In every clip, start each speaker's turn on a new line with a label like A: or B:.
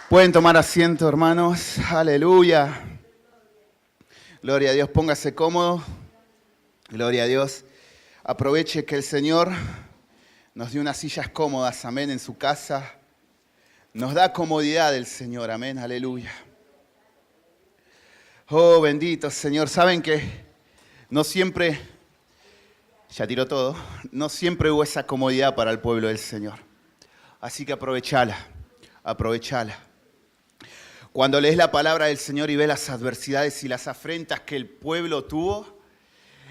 A: Pueden tomar asiento, hermanos. Aleluya. Gloria a Dios. Póngase cómodo. Gloria a Dios. Aproveche que el Señor nos dio unas sillas cómodas, amén, en su casa. Nos da comodidad el Señor, amén, aleluya. Oh, bendito Señor. Saben que no siempre, ya tiró todo, no siempre hubo esa comodidad para el pueblo del Señor. Así que aprovechala. Cuando lees la palabra del Señor y ves las adversidades y las afrentas que el pueblo tuvo,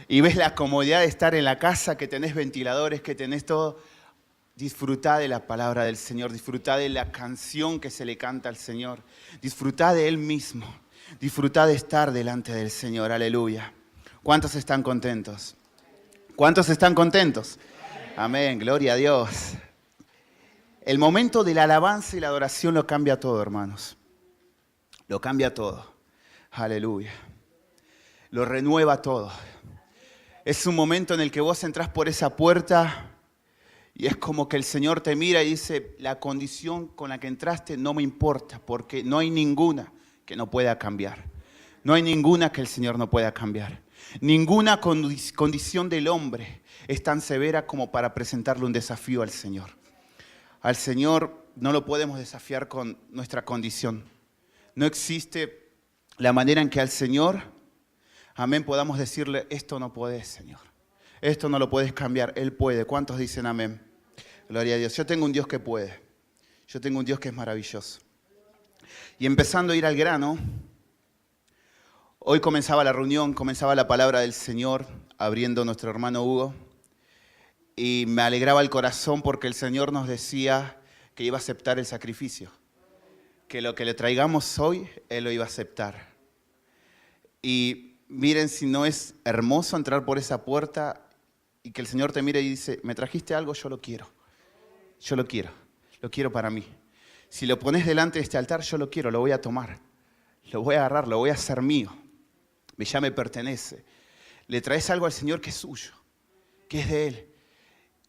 A: y ves la comodidad de estar en la casa, que tenés ventiladores, que tenés todo, disfrutá de la palabra del Señor, disfrutá de la canción que se le canta al Señor, disfrutá de Él mismo, disfrutá de estar delante del Señor, aleluya. ¿Cuántos están contentos? ¿Cuántos están contentos? Amén, gloria a Dios. El momento de la alabanza y la adoración lo cambia todo, hermanos. Lo cambia todo. Aleluya. Lo renueva todo. Es un momento en el que vos entrás por esa puerta y es como que el Señor te mira y dice, la condición con la que entraste no me importa, porque no hay ninguna que no pueda cambiar. No hay ninguna que el Señor no pueda cambiar. Ninguna condición del hombre es tan severa como para presentarle un desafío al Señor. Al Señor no lo podemos desafiar con nuestra condición. No existe la manera en que al Señor, amén, podamos decirle, esto no podés, Señor. Esto no lo puedes cambiar, Él puede. ¿Cuántos dicen amén? Gloria a Dios. Yo tengo un Dios que puede. Yo tengo un Dios que es maravilloso. Y empezando a ir al grano, hoy comenzaba la reunión, comenzaba la palabra del Señor, abriendo nuestro hermano Hugo. Y me alegraba el corazón porque el Señor nos decía que iba a aceptar el sacrificio. Que lo que le traigamos hoy, Él lo iba a aceptar. Y miren si no es hermoso entrar por esa puerta y que el Señor te mire y dice, ¿me trajiste algo? Yo lo quiero. Yo lo quiero para mí. Si lo pones delante de este altar, yo lo quiero, lo voy a tomar. Lo voy a agarrar, lo voy a hacer mío. Ya me pertenece. Le traes algo al Señor que es suyo, que es de Él.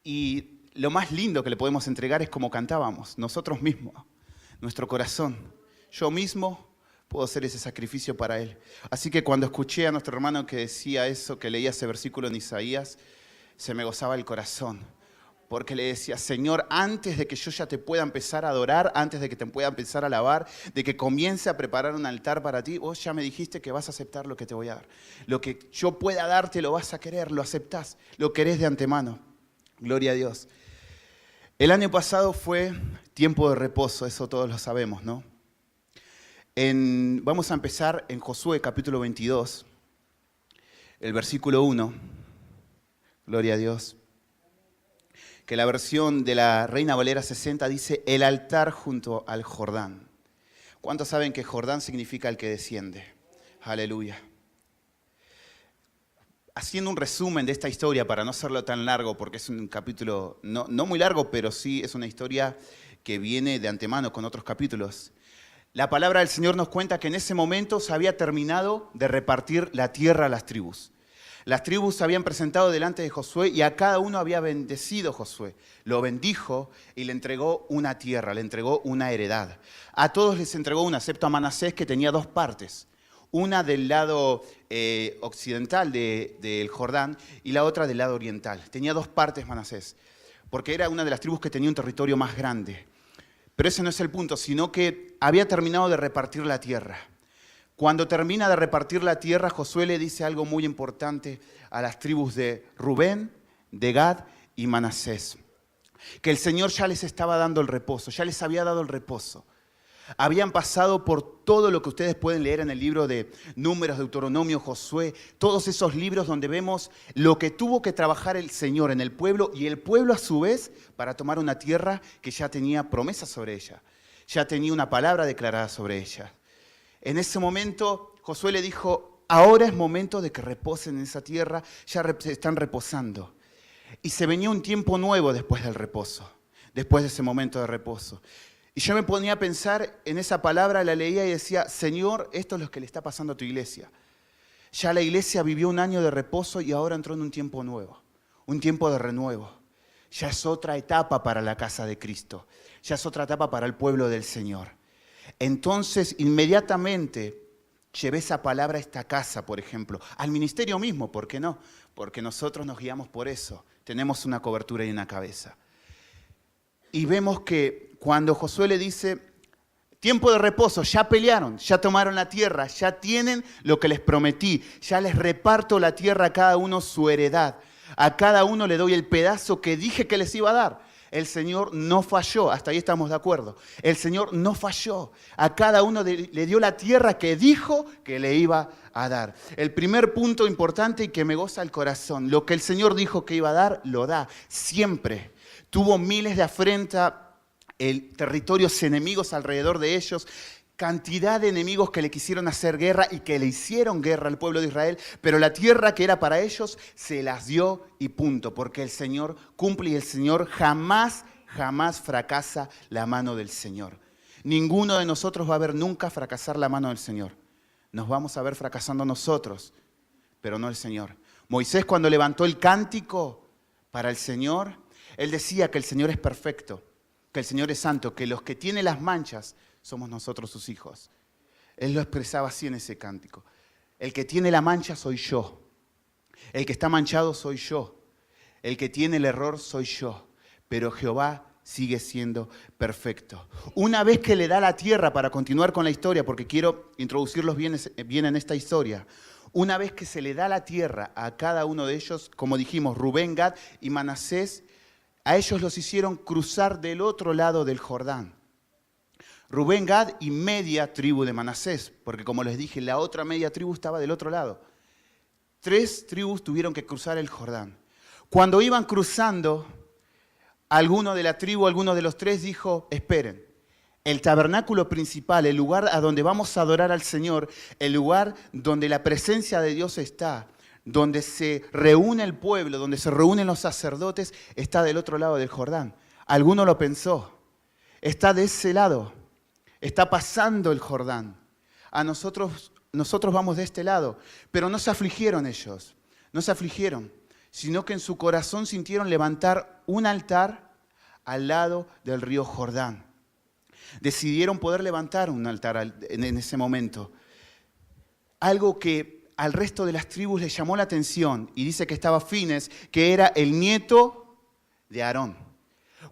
A: Y lo más lindo que le podemos entregar es como cantábamos, nosotros mismos. Nuestro corazón. Yo mismo puedo hacer ese sacrificio para Él. Así que cuando escuché a nuestro hermano que decía eso, que leía ese versículo en Isaías, se me gozaba el corazón. Porque le decía, Señor, antes de que yo ya te pueda empezar a adorar, antes de que te pueda empezar a alabar, de que comience a preparar un altar para ti, vos ya me dijiste que vas a aceptar lo que te voy a dar. Lo que yo pueda darte lo vas a querer, lo aceptás, lo querés de antemano. Gloria a Dios. El año pasado fue tiempo de reposo, eso todos lo sabemos, ¿no? Vamos a empezar en Josué capítulo 22, el versículo 1. Gloria a Dios. Que la versión de la Reina Valera 60 dice, el altar junto al Jordán. ¿Cuántos saben que Jordán significa el que desciende? Aleluya. Haciendo un resumen de esta historia, para no hacerlo tan largo, porque es un capítulo no muy largo, pero sí es una historia que viene de antemano con otros capítulos. La palabra del Señor nos cuenta que en ese momento se había terminado de repartir la tierra a las tribus. Las tribus se habían presentado delante de Josué y a cada uno había bendecido Josué. Lo bendijo y le entregó una tierra, le entregó una heredad. A todos les entregó una, excepto a Manasés, que tenía dos partes. Una del lado occidental del Jordán y la otra del lado oriental. Tenía dos partes Manasés, porque era una de las tribus que tenía un territorio más grande. Pero ese no es el punto, sino que había terminado de repartir la tierra. Cuando termina de repartir la tierra, Josué le dice algo muy importante a las tribus de Rubén, de Gad y Manasés. Que el Señor ya les estaba dando el reposo, ya les había dado el reposo. Habían pasado por todo lo que ustedes pueden leer en el libro de Números, Deuteronomio, Josué, todos esos libros donde vemos lo que tuvo que trabajar el Señor en el pueblo y el pueblo a su vez para tomar una tierra que ya tenía promesas sobre ella, ya tenía una palabra declarada sobre ella. En ese momento Josué le dijo, ahora es momento de que reposen en esa tierra, ya están reposando. Y se venía un tiempo nuevo después del reposo, después de ese momento de reposo. Y yo me ponía a pensar en esa palabra, la leía y decía, Señor, esto es lo que le está pasando a tu iglesia. Ya la iglesia vivió un año de reposo y ahora entró en un tiempo nuevo, un tiempo de renuevo. Ya es otra etapa para la casa de Cristo, ya es otra etapa para el pueblo del Señor. Entonces, inmediatamente llevé esa palabra a esta casa, por ejemplo, al ministerio mismo, ¿por qué no? Porque nosotros nos guiamos por eso, tenemos una cobertura y una cabeza. Y vemos que cuando Josué le dice, tiempo de reposo, ya pelearon, ya tomaron la tierra, ya tienen lo que les prometí, ya les reparto la tierra a cada uno su heredad, a cada uno le doy el pedazo que dije que les iba a dar. El Señor no falló, hasta ahí estamos de acuerdo. El Señor no falló. A cada uno le dio la tierra que dijo que le iba a dar. El primer punto importante y que me goza el corazón, lo que el Señor dijo que iba a dar, lo da, siempre. Tuvo miles de afrentas, territorios enemigos alrededor de ellos, cantidad de enemigos que le quisieron hacer guerra y que le hicieron guerra al pueblo de Israel, pero la tierra que era para ellos se las dio y punto, porque el Señor cumple y el Señor jamás fracasa la mano del Señor. Ninguno de nosotros va a ver nunca fracasar la mano del Señor. Nos vamos a ver fracasando nosotros, pero no el Señor. Moisés, cuando levantó el cántico para el Señor, él decía que el Señor es perfecto, que el Señor es santo, que los que tienen las manchas somos nosotros sus hijos. Él lo expresaba así en ese cántico. El que tiene la mancha soy yo. El que está manchado soy yo. El que tiene el error soy yo. Pero Jehová sigue siendo perfecto. Una vez que le da la tierra, para continuar con la historia, porque quiero introducirlos bien en esta historia. Una vez que se le da la tierra a cada uno de ellos, como dijimos, Rubén, Gad y Manasés, a ellos los hicieron cruzar del otro lado del Jordán. Rubén, Gad y media tribu de Manasés, porque como les dije, la otra media tribu estaba del otro lado. 3 tribus tuvieron que cruzar el Jordán. Cuando iban cruzando, alguno de la tribu, alguno de los 3 dijo, esperen, el tabernáculo principal, el lugar a donde vamos a adorar al Señor, el lugar donde la presencia de Dios está, donde se reúne el pueblo, donde se reúnen los sacerdotes, está del otro lado del Jordán. Alguno lo pensó, está de ese lado. Está pasando el Jordán. Nosotros vamos de este lado. Pero no se afligieron ellos. No se afligieron. Sino que en su corazón sintieron levantar un altar al lado del río Jordán. Decidieron poder levantar un altar en ese momento. Algo que al resto de las tribus les llamó la atención. Y dice que estaba Fines, que era el nieto de Aarón.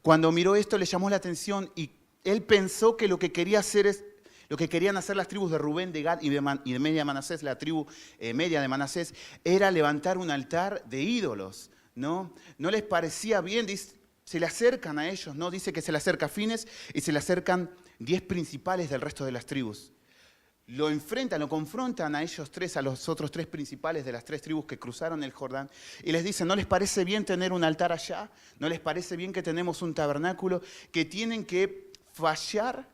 A: Cuando miró esto le llamó la atención y él pensó que lo que querían hacer las tribus de Rubén, de Gad y de media de Manasés, la tribu media de Manasés, era levantar un altar de ídolos, ¿no? No les parecía bien, se le acercan a ellos, ¿no? Dice que se le acerca Fines y se le acercan 10 principales del resto de las tribus. Lo confrontan a ellos 3, a los otros 3 principales de las 3 tribus que cruzaron el Jordán y les dicen, ¿no les parece bien tener un altar allá? ¿No les parece bien que tenemos un tabernáculo? ¿Que tienen que fallar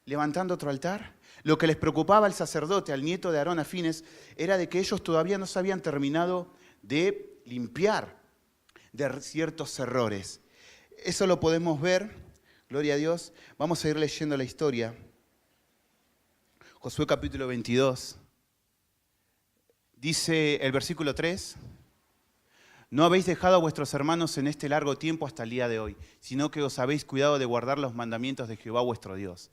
A: levantando otro altar? Lo que les preocupaba al sacerdote, al nieto de Aarón, a Fines, era de que ellos todavía no se habían terminado de limpiar de ciertos errores. Eso lo podemos ver, gloria a Dios. Vamos a ir leyendo la historia. Josué capítulo 22. Dice el versículo 3. No habéis dejado a vuestros hermanos en este largo tiempo hasta el día de hoy, sino que os habéis cuidado de guardar los mandamientos de Jehová vuestro Dios.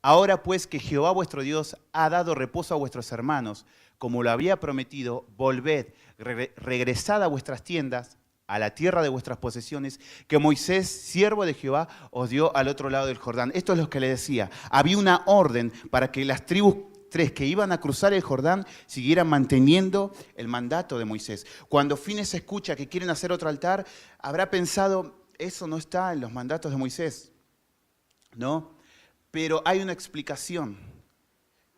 A: Ahora pues que Jehová vuestro Dios ha dado reposo a vuestros hermanos, como lo había prometido, volved, regresad a vuestras tiendas, a la tierra de vuestras posesiones, que Moisés, siervo de Jehová, os dio al otro lado del Jordán. Esto es lo que le decía. Había una orden para que las tribus 3 que iban a cruzar el Jordán siguieran manteniendo el mandato de Moisés. Cuando Fines escucha que quieren hacer otro altar, habrá pensado, eso no está en los mandatos de Moisés, ¿no? Pero hay una explicación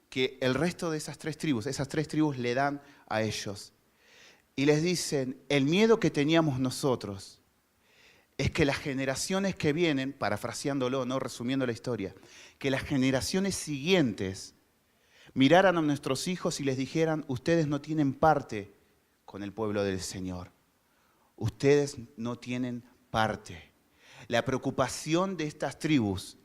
A: que el resto de esas 3 tribus le dan a ellos. Y les dicen, el miedo que teníamos nosotros es que las generaciones que vienen, parafraseándolo, no resumiendo la historia, que las generaciones siguientes miraran a nuestros hijos y les dijeran, ustedes no tienen parte con el pueblo del Señor. Ustedes no tienen parte. La preocupación de estas tribus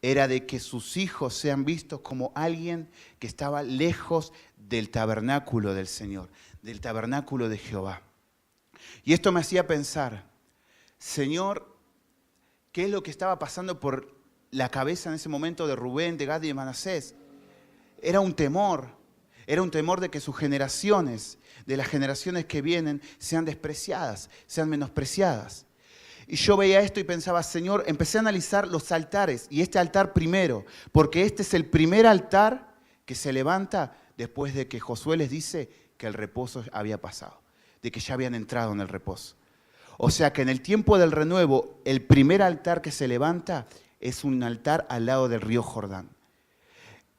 A: era de que sus hijos sean vistos como alguien que estaba lejos del tabernáculo del Señor, del tabernáculo de Jehová. Y esto me hacía pensar, Señor, ¿qué es lo que estaba pasando por la cabeza en ese momento de Rubén, de Gad y de Manasés. Era un temor de que sus generaciones, de las generaciones que vienen, sean despreciadas, sean menospreciadas. Y yo veía esto y pensaba, Señor, empecé a analizar los altares, y este altar primero, porque este es el primer altar que se levanta después de que Josué les dice que el reposo había pasado, de que ya habían entrado en el reposo. O sea que en el tiempo del renuevo, el primer altar que se levanta es un altar al lado del río Jordán.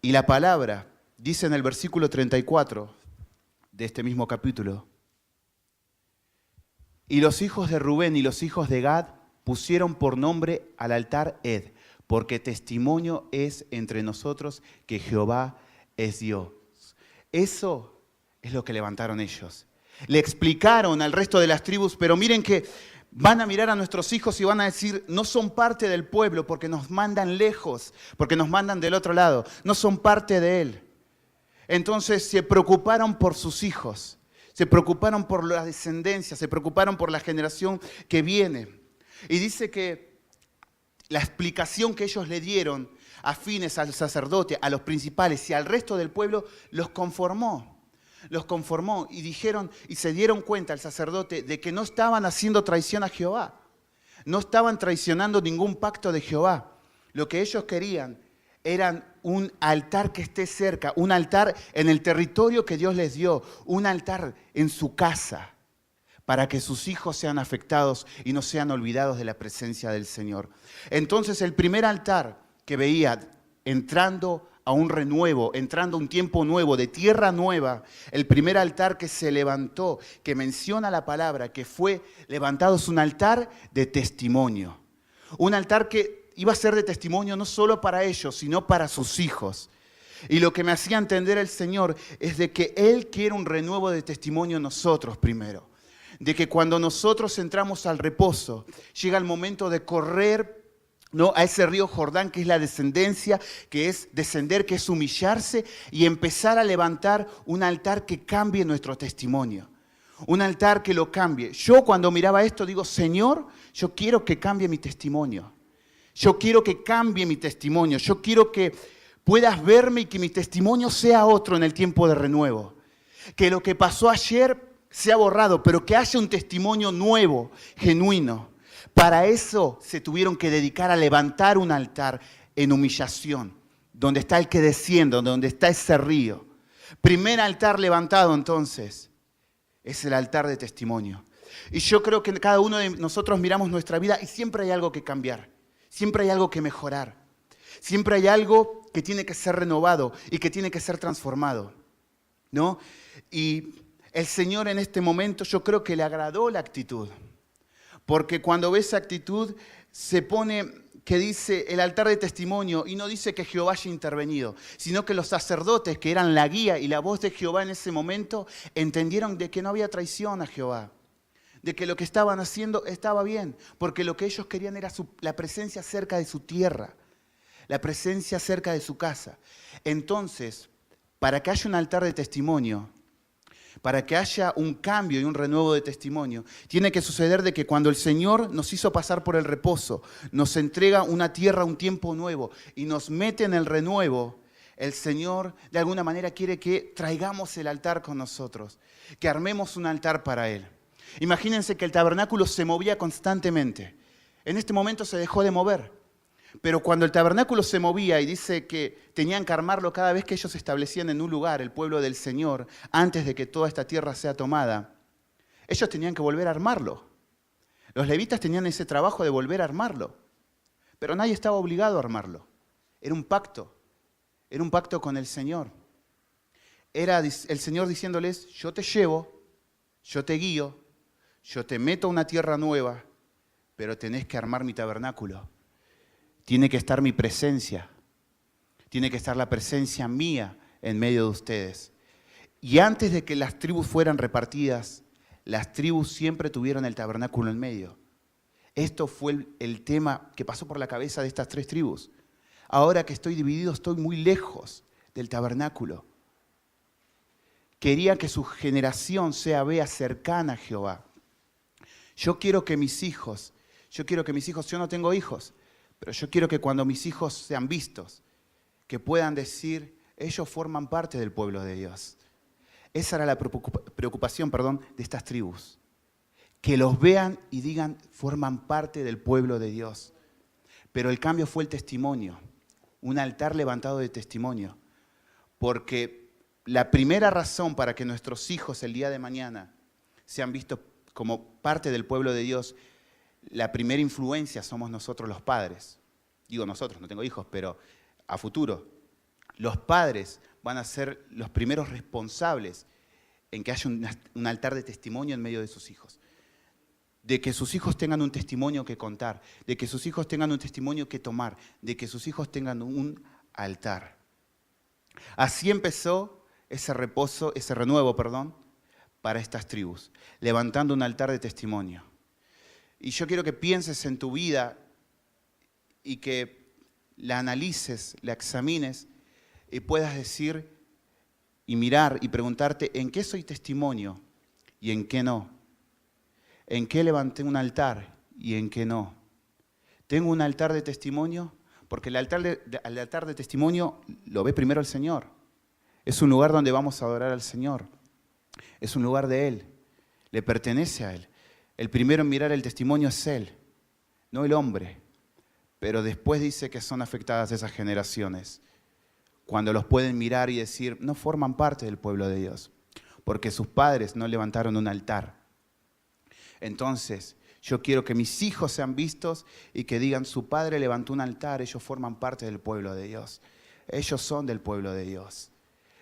A: Y la palabra dice en el versículo 34 de este mismo capítulo: y los hijos de Rubén y los hijos de Gad pusieron por nombre al altar Ed, porque testimonio es entre nosotros que Jehová es Dios. Eso es lo que levantaron ellos. Le explicaron al resto de las tribus, pero miren que van a mirar a nuestros hijos y van a decir, no son parte del pueblo porque nos mandan lejos, porque nos mandan del otro lado, no son parte de él. Entonces se preocuparon por sus hijos, se preocuparon por la descendencia, se preocuparon por la generación que viene. Y dice que la explicación que ellos le dieron afines al sacerdote, a los principales y al resto del pueblo, los conformó y dijeron y se dieron cuenta al sacerdote de que no estaban haciendo traición a Jehová, no estaban traicionando ningún pacto de Jehová. Lo que ellos querían era un altar que esté cerca, un altar en el territorio que Dios les dio, un altar en su casa, para que sus hijos sean afectados y no sean olvidados de la presencia del Señor. Entonces el primer altar que veía entrando a un renuevo, entrando a un tiempo nuevo, de tierra nueva, el primer altar que se levantó, que menciona la palabra, que fue levantado, es un altar de testimonio. Un altar que iba a ser de testimonio no solo para ellos, sino para sus hijos. Y lo que me hacía entender el Señor es de que Él quiere un renuevo de testimonio en nosotros primero. De que cuando nosotros entramos al reposo, llega el momento de correr, ¿no?, a ese río Jordán, que es la descendencia, que es descender, que es humillarse y empezar a levantar un altar que cambie nuestro testimonio. Un altar que lo cambie. Yo cuando miraba esto digo, Señor, yo quiero que cambie mi testimonio. Yo quiero que cambie mi testimonio. Yo quiero que puedas verme y que mi testimonio sea otro en el tiempo de renuevo. Que lo que pasó ayer sea borrado, pero que haya un testimonio nuevo, genuino. Para eso se tuvieron que dedicar a levantar un altar en humillación, donde está el que desciende, donde está ese río. Primer altar levantado entonces es el altar de testimonio. Y yo creo que cada uno de nosotros miramos nuestra vida y siempre hay algo que cambiar, siempre hay algo que mejorar, siempre hay algo que tiene que ser renovado y que tiene que ser transformado, ¿no? Y el Señor en este momento yo creo que le agradó la actitud. Porque cuando ve esa actitud se pone que dice el altar de testimonio y no dice que Jehová haya intervenido, sino que los sacerdotes que eran la guía y la voz de Jehová en ese momento entendieron de que no había traición a Jehová, de que lo que estaban haciendo estaba bien, porque lo que ellos querían era la presencia cerca de su tierra, la presencia cerca de su casa. Entonces, para que haya un altar de testimonio, para que haya un cambio y un renuevo de testimonio, tiene que suceder de que cuando el Señor nos hizo pasar por el reposo, nos entrega una tierra, un tiempo nuevo y nos mete en el renuevo, el Señor de alguna manera quiere que traigamos el altar con nosotros, que armemos un altar para Él. Imagínense que el tabernáculo se movía constantemente. En este momento se dejó de mover. Pero cuando el tabernáculo se movía y dice que tenían que armarlo cada vez que ellos se establecían en un lugar, el pueblo del Señor, antes de que toda esta tierra sea tomada, ellos tenían que volver a armarlo. Los levitas tenían ese trabajo de volver a armarlo, pero nadie estaba obligado a armarlo. Era un pacto con el Señor. Era el Señor diciéndoles, yo te llevo, yo te guío, yo te meto a una tierra nueva, pero tenés que armar mi tabernáculo. Tiene que estar mi presencia, tiene que estar la presencia mía en medio de ustedes. Y antes de que las tribus fueran repartidas, las tribus siempre tuvieron el tabernáculo en medio. Esto fue el tema que pasó por la cabeza de estas tres tribus. Ahora que estoy dividido, estoy muy lejos del tabernáculo. Quería que su generación vea cercana a Jehová. Yo quiero que mis hijos, yo no tengo hijos, Pero yo quiero que cuando mis hijos sean vistos, que puedan decir, ellos forman parte del pueblo de Dios. Esa era la preocupación, de estas tribus. Que los vean y digan, forman parte del pueblo de Dios. Pero el cambio fue el testimonio, un altar levantado de testimonio. Porque la primera razón para que nuestros hijos el día de mañana sean vistos como parte del pueblo de Dios, la primera influencia somos nosotros los padres. Digo nosotros, no tengo hijos, pero a futuro. Los padres van a ser los primeros responsables en que haya un altar de testimonio en medio de sus hijos. De que sus hijos tengan un testimonio que contar, de que sus hijos tengan un testimonio que tomar, de que sus hijos tengan un altar. Así empezó ese renuevo, para estas tribus, levantando un altar de testimonio. Y yo quiero que pienses en tu vida y que la analices, la examines y puedas decir y mirar y preguntarte en qué soy testimonio y en qué no. ¿En qué levanté un altar y en qué no? ¿Tengo un altar de testimonio? Porque el altar de testimonio lo ve primero el Señor. Es un lugar donde vamos a adorar al Señor. Es un lugar de Él. Le pertenece a Él. El primero en mirar el testimonio es Él, no el hombre. Pero después dice que son afectadas esas generaciones. Cuando los pueden mirar y decir, no forman parte del pueblo de Dios. Porque sus padres no levantaron un altar. Entonces, yo quiero que mis hijos sean vistos y que digan, su padre levantó un altar, ellos forman parte del pueblo de Dios. Ellos son del pueblo de Dios.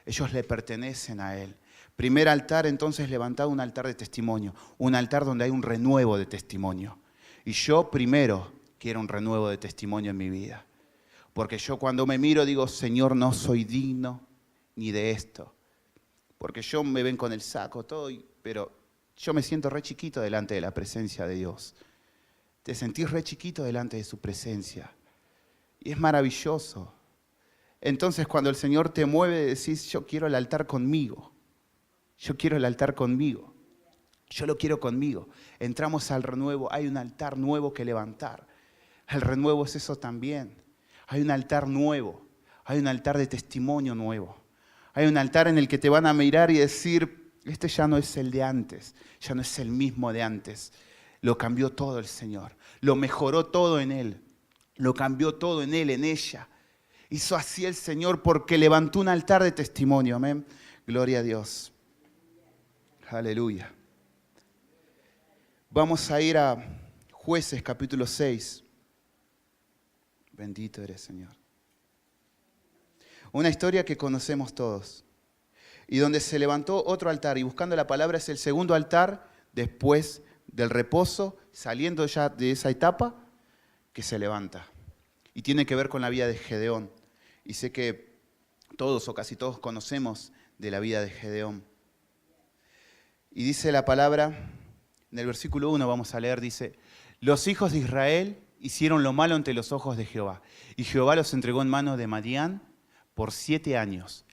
A: Ellos le pertenecen a Él. Primer altar, entonces, levantado un altar de testimonio. Un altar donde hay un renuevo de testimonio. Y yo primero quiero un renuevo de testimonio en mi vida. Porque yo cuando me miro digo, Señor, no soy digno ni de esto. Porque yo me ven con el saco, todo, pero yo me siento re chiquito delante de la presencia de Dios. Te sentís re chiquito delante de su presencia. Y es maravilloso. Entonces cuando el Señor te mueve, decís, yo quiero el altar conmigo. Yo quiero el altar conmigo. Yo lo quiero conmigo. Entramos al renuevo, hay un altar nuevo que levantar. El renuevo es eso también. Hay un altar nuevo, hay un altar de testimonio nuevo. Hay un altar en el que te van a mirar y decir, este ya no es el de antes, ya no es el mismo de antes. Lo cambió todo el Señor, lo mejoró todo en Él, lo cambió todo en Él, en ella. Hizo así el Señor porque levantó un altar de testimonio, amén. Gloria a Dios. Aleluya. Vamos a ir a Jueces capítulo 6. Bendito eres, Señor. Una historia que conocemos todos. Y donde se levantó otro altar. Y buscando la palabra es el segundo altar después del reposo, saliendo ya de esa etapa, que se levanta. Y tiene que ver con la vida de Gedeón. Y sé que todos o casi todos conocemos de la vida de Gedeón. Y dice la palabra, en el versículo 1 vamos a leer, dice, los hijos de Israel hicieron lo malo ante los ojos de Jehová. Y Jehová los entregó en mano de Madián por 7 años.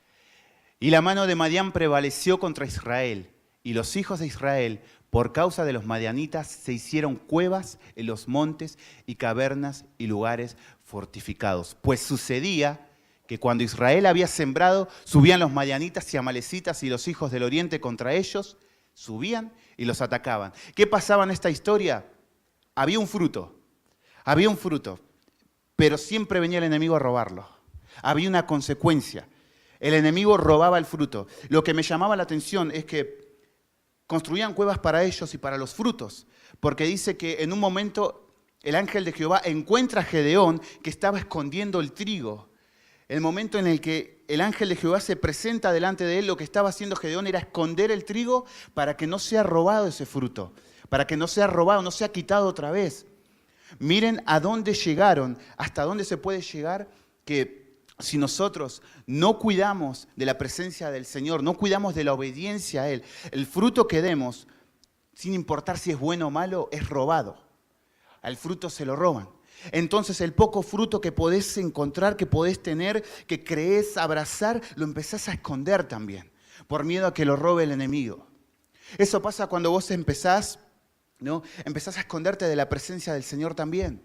A: Y la mano de Madián prevaleció contra Israel. Y los hijos de Israel, por causa de los madianitas, se hicieron cuevas en los montes y cavernas y lugares fortificados. Pues sucedía que cuando Israel había sembrado, subían los madianitas y amalecitas y los hijos del oriente contra ellos, subían y los atacaban. ¿Qué pasaba en esta historia? Había un fruto, pero siempre venía el enemigo a robarlo. Había una consecuencia. El enemigo robaba el fruto. Lo que me llamaba la atención es que construían cuevas para ellos y para los frutos, porque dice que en un momento el ángel de Jehová encuentra a Gedeón que estaba escondiendo el trigo. El momento en el que el ángel de Jehová se presenta delante de él, lo que estaba haciendo Gedeón era esconder el trigo para que no sea robado ese fruto, para que no sea robado, no sea quitado otra vez. Miren a dónde llegaron, hasta dónde se puede llegar, que si nosotros no cuidamos de la presencia del Señor, no cuidamos de la obediencia a Él, el fruto que demos, sin importar si es bueno o malo, es robado. Al fruto se lo roban. Entonces el poco fruto que podés encontrar, que podés tener, que creés abrazar, lo empezás a esconder también, por miedo a que lo robe el enemigo. Eso pasa cuando vos empezás, ¿no? Empezás a esconderte de la presencia del Señor también.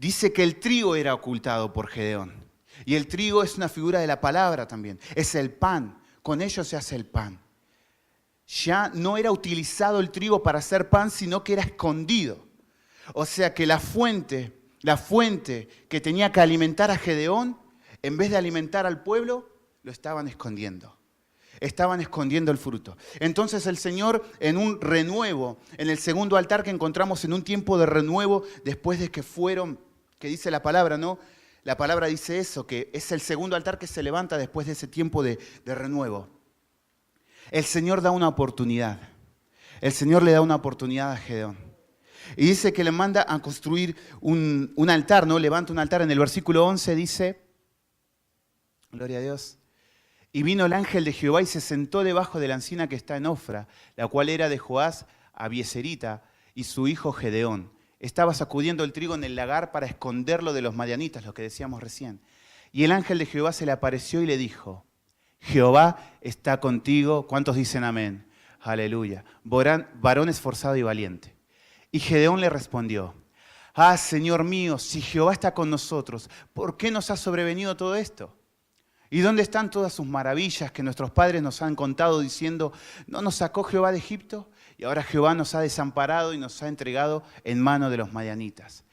A: dice que el trigo era ocultado por Gedeón. Y el trigo es una figura de la palabra también. Es el pan. Con ello se hace el pan. Ya no era utilizado el trigo para hacer pan, sino que era escondido. O sea que la fuente que tenía que alimentar a Gedeón, en vez de alimentar al pueblo, lo estaban escondiendo. Estaban escondiendo el fruto. Entonces el Señor, en un renuevo, en el segundo altar que encontramos, en un tiempo de renuevo, después de que fueron, que dice la palabra, ¿no? La palabra dice eso, que es el segundo altar que se levanta después de ese tiempo de renuevo. El Señor da una oportunidad. El Señor le da una oportunidad a Gedeón. Y dice que le manda a construir un altar, ¿no? Levanta un altar. En el versículo 11 dice, gloria a Dios, y vino el ángel de Jehová y se sentó debajo de la encina que está en Ofra, la cual era de Joás Abieserita y su hijo Gedeón. Estaba sacudiendo el trigo en el lagar para esconderlo de los madianitas, lo que decíamos recién. Y el ángel de Jehová se le apareció y le dijo, Jehová está contigo. ¿Cuántos dicen amén? Aleluya. Varón esforzado y valiente. Y Gedeón le respondió, Señor mío, si Jehová está con nosotros, ¿por qué nos ha sobrevenido todo esto? ¿Y dónde están todas sus maravillas que nuestros padres nos han contado diciendo, ¿no nos sacó Jehová de Egipto? Y ahora Jehová nos ha desamparado y nos ha entregado en mano de los madianitas.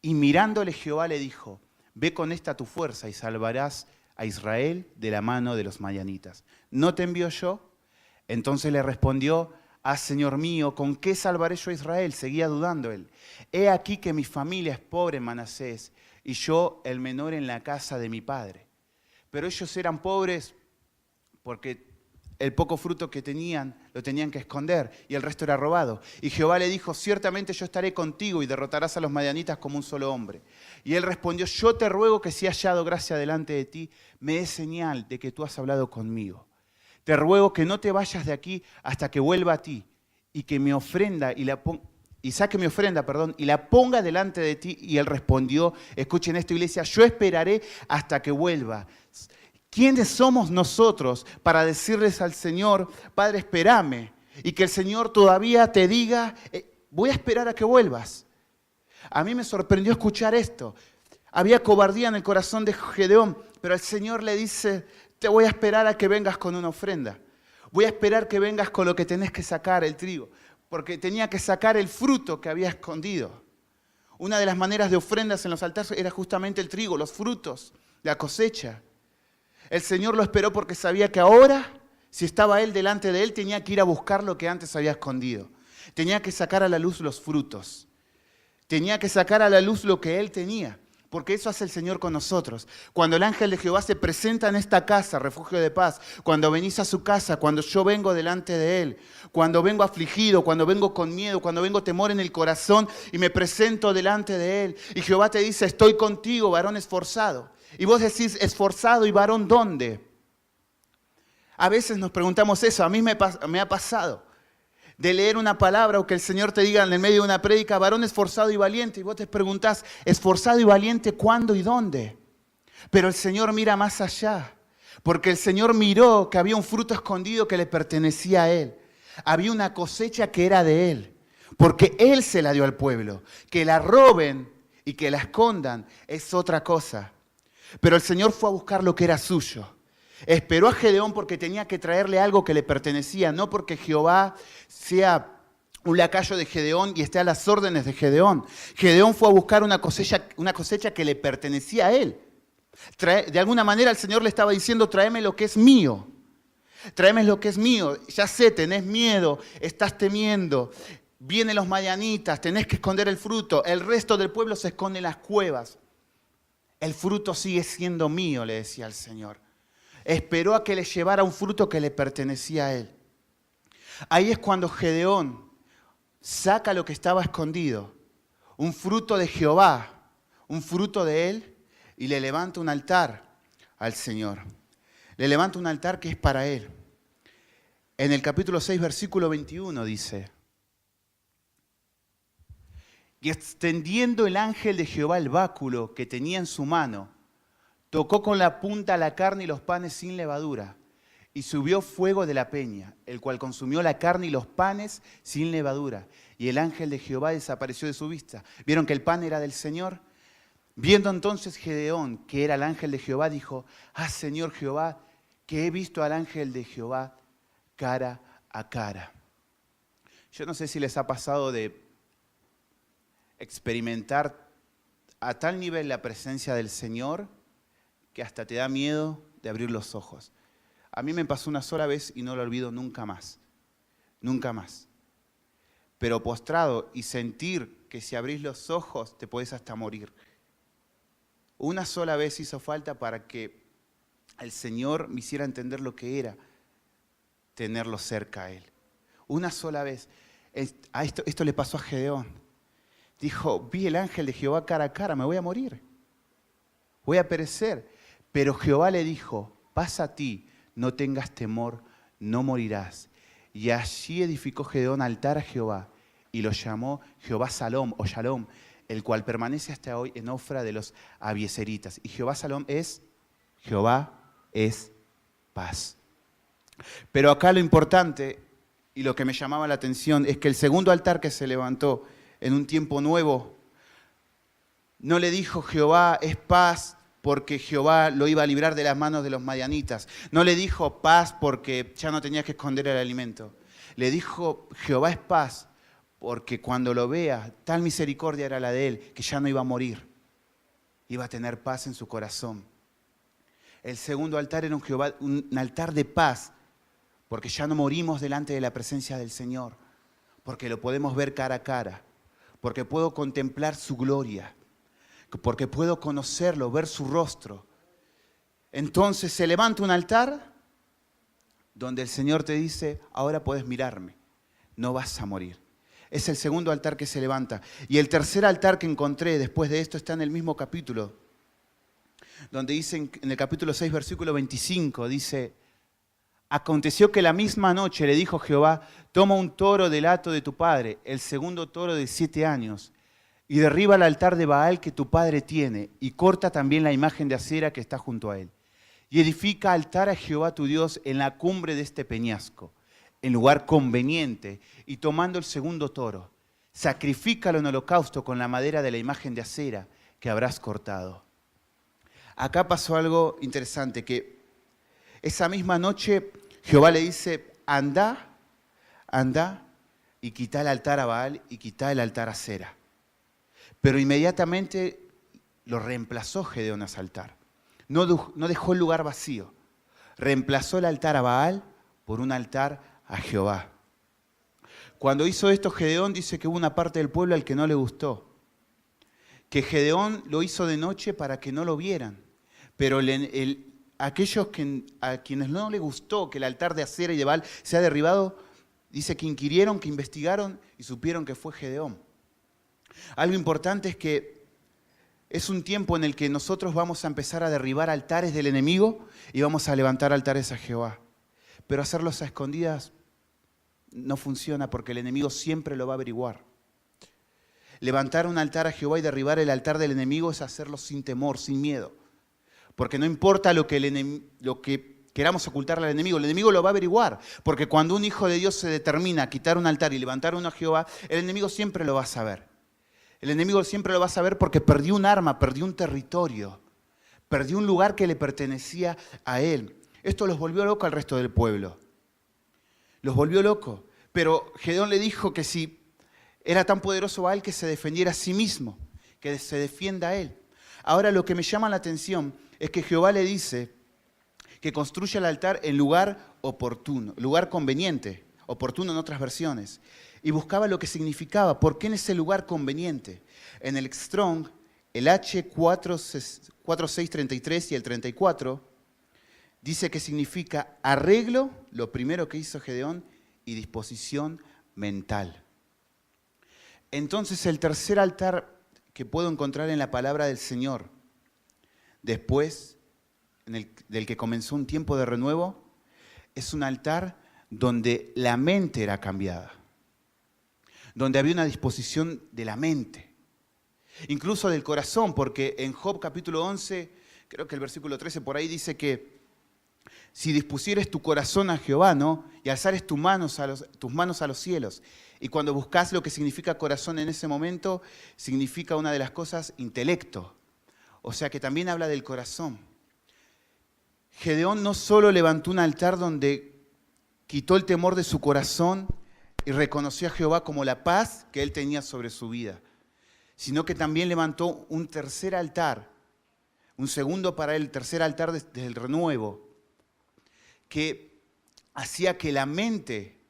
A: Y mirándole Jehová le dijo, ve con esta tu fuerza y salvarás a Israel de la mano de los madianitas. ¿No te envío yo? Entonces le respondió, Señor mío, ¿con qué salvaré yo a Israel? Seguía dudando él. He aquí que mi familia es pobre en Manasés y yo el menor en la casa de mi padre. Pero ellos eran pobres porque el poco fruto que tenían lo tenían que esconder y el resto era robado. Y Jehová le dijo, ciertamente yo estaré contigo y derrotarás a los madianitas como un solo hombre. Y él respondió, yo te ruego que si he hallado gracia delante de ti, me des señal de que tú has hablado conmigo. Te ruego que no te vayas de aquí hasta que vuelva a ti y que mi ofrenda saque mi ofrenda, y la ponga delante de ti. Y él respondió, escuchen esto, iglesia, yo esperaré hasta que vuelva. ¿Quiénes somos nosotros para decirles al Señor, Padre, espérame? Y que el Señor todavía te diga, voy a esperar a que vuelvas. A mí me sorprendió escuchar esto. Había cobardía en el corazón de Gedeón, pero el Señor le dice, te voy a esperar a que vengas con una ofrenda. Voy a esperar que vengas con lo que tenés que sacar, el trigo. Porque tenía que sacar el fruto que había escondido. Una de las maneras de ofrendas en los altares era justamente el trigo, los frutos, la cosecha. El Señor lo esperó porque sabía que ahora, si estaba Él delante de Él, tenía que ir a buscar lo que antes había escondido. Tenía que sacar a la luz los frutos. Tenía que sacar a la luz lo que Él tenía. Porque eso hace el Señor con nosotros. Cuando el ángel de Jehová se presenta en esta casa, refugio de paz, cuando venís a su casa, cuando yo vengo delante de Él, cuando vengo afligido, cuando vengo con miedo, cuando vengo temor en el corazón y me presento delante de Él. Y Jehová te dice, estoy contigo, varón esforzado. Y vos decís, esforzado y varón, ¿dónde? A veces nos preguntamos eso, a mí me ha pasado. De leer una palabra o que el Señor te diga en el medio de una prédica, varón esforzado y valiente, y vos te preguntás, esforzado y valiente, ¿cuándo y dónde? Pero el Señor mira más allá, porque el Señor miró que había un fruto escondido que le pertenecía a Él. Había una cosecha que era de Él, porque Él se la dio al pueblo. Que la roben y que la escondan es otra cosa. Pero el Señor fue a buscar lo que era suyo. Esperó a Gedeón porque tenía que traerle algo que le pertenecía, no porque Jehová sea un lacayo de Gedeón y esté a las órdenes de Gedeón. Gedeón fue a buscar una cosecha que le pertenecía a él. De alguna manera el Señor le estaba diciendo, tráeme lo que es mío. Tráeme lo que es mío. Ya sé, tenés miedo, estás temiendo. Vienen los madianitas, tenés que esconder el fruto. El resto del pueblo se esconde en las cuevas. El fruto sigue siendo mío, le decía el Señor. Esperó a que le llevara un fruto que le pertenecía a él. Ahí es cuando Gedeón saca lo que estaba escondido, un fruto de Jehová, un fruto de él, y le levanta un altar al Señor. Le levanta un altar que es para él. En el capítulo 6, versículo 21 dice, y extendiendo el ángel de Jehová el báculo que tenía en su mano, tocó con la punta la carne y los panes sin levadura, y subió fuego de la peña, el cual consumió la carne y los panes sin levadura. Y el ángel de Jehová desapareció de su vista. ¿Vieron que el pan era del Señor? Viendo entonces Gedeón, que era el ángel de Jehová, dijo, ah, Señor Jehová, que he visto al ángel de Jehová cara a cara. Yo no sé si les ha pasado de experimentar a tal nivel la presencia del Señor que hasta te da miedo de abrir los ojos. A mí me pasó una sola vez y no lo olvido nunca más. Nunca más. Pero postrado y sentir que si abrís los ojos te podés hasta morir. Una sola vez hizo falta para que el Señor me hiciera entender lo que era tenerlo cerca a Él. Una sola vez. Esto le pasó a Gedeón. Dijo, vi el ángel de Jehová cara a cara, me voy a morir. Voy a perecer. Pero Jehová le dijo, pasa a ti, no tengas temor, no morirás. Y allí edificó Gedeón altar a Jehová y lo llamó Jehová Salom o Shalom, el cual permanece hasta hoy en Ofra de los abiezeritas. Y Jehová Salom Jehová es paz. Pero acá lo importante y lo que me llamaba la atención es que el segundo altar que se levantó en un tiempo nuevo, no le dijo Jehová es paz porque Jehová lo iba a librar de las manos de los madianitas. No le dijo paz porque ya no tenía que esconder el alimento. Le dijo Jehová es paz porque cuando lo vea, tal misericordia era la de él, que ya no iba a morir. Iba a tener paz en su corazón. El segundo altar era un altar de paz, porque ya no morimos delante de la presencia del Señor, porque lo podemos ver cara a cara, porque puedo contemplar su gloria, porque puedo conocerlo, ver su rostro. Entonces se levanta un altar donde el Señor te dice, ahora puedes mirarme, no vas a morir. Es el segundo altar que se levanta. Y el tercer altar que encontré después de esto está en el mismo capítulo, donde dice en el capítulo 6, versículo 25, dice, aconteció que la misma noche le dijo Jehová, toma un toro del hato de tu padre, el segundo toro de 7 años, y derriba el altar de Baal que tu padre tiene, y corta también la imagen de acera que está junto a él. Y edifica altar a Jehová tu Dios en la cumbre de este peñasco, en lugar conveniente, y tomando el segundo toro, sacrifícalo en holocausto con la madera de la imagen de acera que habrás cortado. Acá pasó algo interesante, que esa misma noche Jehová le dice, anda y quita el altar a Baal y quita el altar a Acera. Pero inmediatamente lo reemplazó Gedeón a ese altar. No dejó el lugar vacío. Reemplazó el altar a Baal por un altar a Jehová. Cuando hizo esto Gedeón dice que hubo una parte del pueblo al que no le gustó. Que Gedeón lo hizo de noche para que no lo vieran. Pero aquellos a quienes no les gustó que el altar de Acera y de Baal sea derribado, dice que inquirieron, que investigaron y supieron que fue Gedeón. Algo importante es que es un tiempo en el que nosotros vamos a empezar a derribar altares del enemigo y vamos a levantar altares a Jehová. Pero hacerlos a escondidas no funciona porque el enemigo siempre lo va a averiguar. Levantar un altar a Jehová y derribar el altar del enemigo es hacerlo sin temor, sin miedo. Porque no importa lo que queramos ocultarle al enemigo, el enemigo lo va a averiguar. Porque cuando un hijo de Dios se determina a quitar un altar y levantar uno a Jehová, el enemigo siempre lo va a saber. El enemigo siempre lo va a saber porque perdió un arma, perdió un territorio, perdió un lugar que le pertenecía a él. Esto los volvió loco al resto del pueblo. Los volvió loco. Pero Gedeón le dijo que si era tan poderoso Baal que se defendiera a sí mismo, que se defienda a él. Ahora lo que me llama la atención es que Jehová le dice que construya el altar en lugar oportuno, lugar conveniente, oportuno en otras versiones. Y buscaba lo que significaba, ¿por qué en ese lugar conveniente? En el Strong, el H4633 y el 34, dice que significa arreglo, lo primero que hizo Gedeón, y disposición mental. Entonces el tercer altar que puedo encontrar en la palabra del Señor, después del que comenzó un tiempo de renuevo, es un altar donde la mente era cambiada, donde había una disposición de la mente, incluso del corazón, porque en Job capítulo 11, creo que el versículo 13 por ahí dice que si dispusieres tu corazón a Jehová, ¿no? Y alzares tus manos a los cielos. Y cuando buscas lo que significa corazón en ese momento, significa una de las cosas, intelecto. O sea que también habla del corazón. Gedeón no solo levantó un altar donde quitó el temor de su corazón y reconoció a Jehová como la paz que él tenía sobre su vida, sino que también levantó un tercer altar, un segundo para él, el tercer altar del renuevo, que hacía que la mente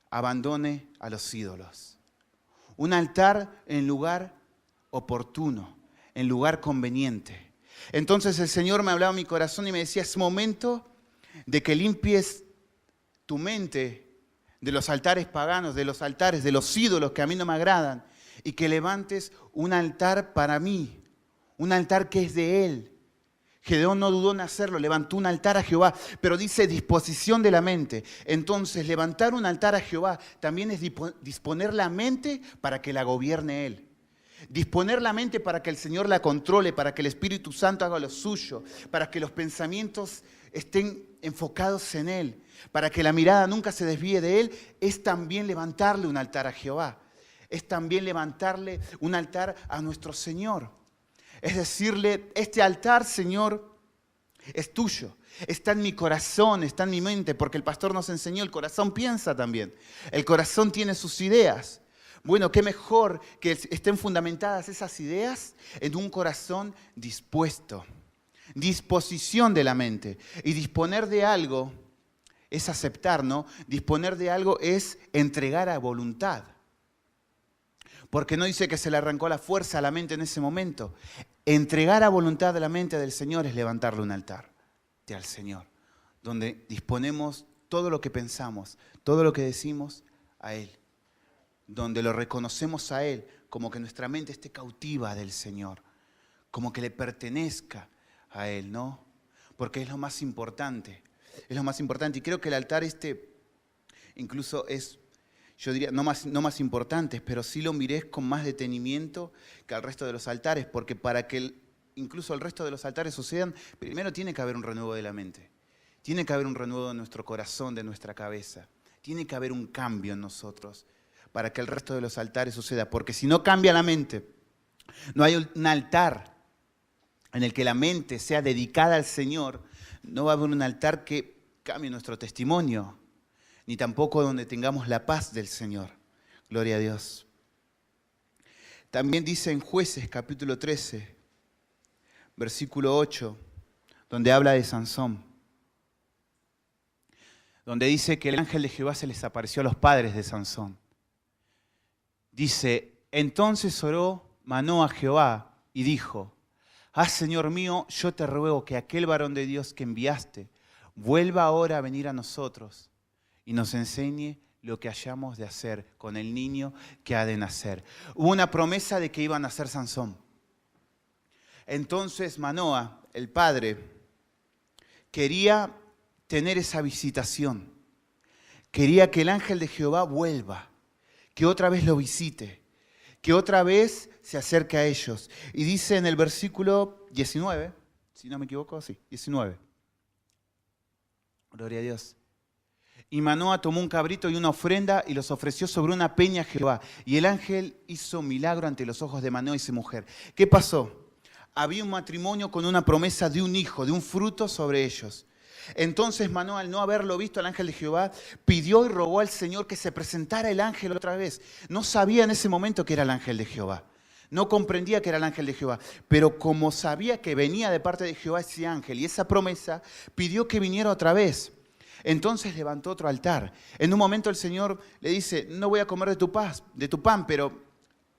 A: abandone a los ídolos. Un altar en lugar oportuno, en lugar conveniente. Entonces el Señor me hablaba a mi corazón y me decía, es momento de que limpies tu mente de los altares paganos, de los altares, de los ídolos que a mí no me agradan, y que levantes un altar para mí, un altar que es de Él. Gedeón no dudó en hacerlo, levantó un altar a Jehová, pero dice disposición de la mente. Entonces, levantar un altar a Jehová también es disponer la mente para que la gobierne Él. Disponer la mente para que el Señor la controle, para que el Espíritu Santo haga lo suyo, para que los pensamientos estén enfocados en Él, para que la mirada nunca se desvíe de Él, es también levantarle un altar a Jehová. Es también levantarle un altar a nuestro Señor. Es decirle, este altar, Señor, es tuyo. Está en mi corazón, está en mi mente, porque el pastor nos enseñó, el corazón piensa también. El corazón tiene sus ideas. Bueno, qué mejor que estén fundamentadas esas ideas en un corazón dispuesto. Disposición de la mente. Y disponer de algo es aceptar, ¿no? Disponer de algo es entregar a voluntad. Porque no dice que se le arrancó la fuerza a la mente en ese momento. Entregar a voluntad de la mente del Señor es levantarle un altar al Señor, donde disponemos todo lo que pensamos, todo lo que decimos a Él, donde lo reconocemos a Él, como que nuestra mente esté cautiva del Señor, como que le pertenezca a Él, ¿no? Porque es lo más importante, y creo que el altar incluso es, yo diría, no más importantes, pero sí lo mires con más detenimiento que al resto de los altares, porque para que incluso el resto de los altares sucedan, primero tiene que haber un renuevo de la mente, tiene que haber un renuevo de nuestro corazón, de nuestra cabeza, tiene que haber un cambio en nosotros para que el resto de los altares suceda, porque si no cambia la mente, no hay un altar en el que la mente sea dedicada al Señor, no va a haber un altar que cambie nuestro testimonio, ni tampoco donde tengamos la paz del Señor. Gloria a Dios. También dice en Jueces capítulo 13, versículo 8, donde habla de Sansón, donde dice que el ángel de Jehová se les apareció a los padres de Sansón. Dice, entonces oró Manoa a Jehová y dijo, Señor mío, yo te ruego que aquel varón de Dios que enviaste vuelva ahora a venir a nosotros y nos enseñe lo que hayamos de hacer con el niño que ha de nacer. Hubo una promesa de que iba a nacer Sansón. Entonces Manoa, el padre, quería tener esa visitación. Quería que el ángel de Jehová vuelva, que otra vez lo visite, que otra vez se acerque a ellos. Y dice en el versículo 19, si no me equivoco, sí, 19. Gloria a Dios. Y Manoa tomó un cabrito y una ofrenda y los ofreció sobre una peña a Jehová. Y el ángel hizo milagro ante los ojos de Manoa y su mujer. ¿Qué pasó? Había un matrimonio con una promesa de un hijo, de un fruto sobre ellos. Entonces Manoa, al no haberlo visto al ángel de Jehová, pidió y rogó al Señor que se presentara el ángel otra vez. No sabía en ese momento que era el ángel de Jehová. No comprendía que era el ángel de Jehová. Pero como sabía que venía de parte de Jehová ese ángel y esa promesa, pidió que viniera otra vez. Entonces levantó otro altar. En un momento el Señor le dice, no voy a comer de tu pan, pero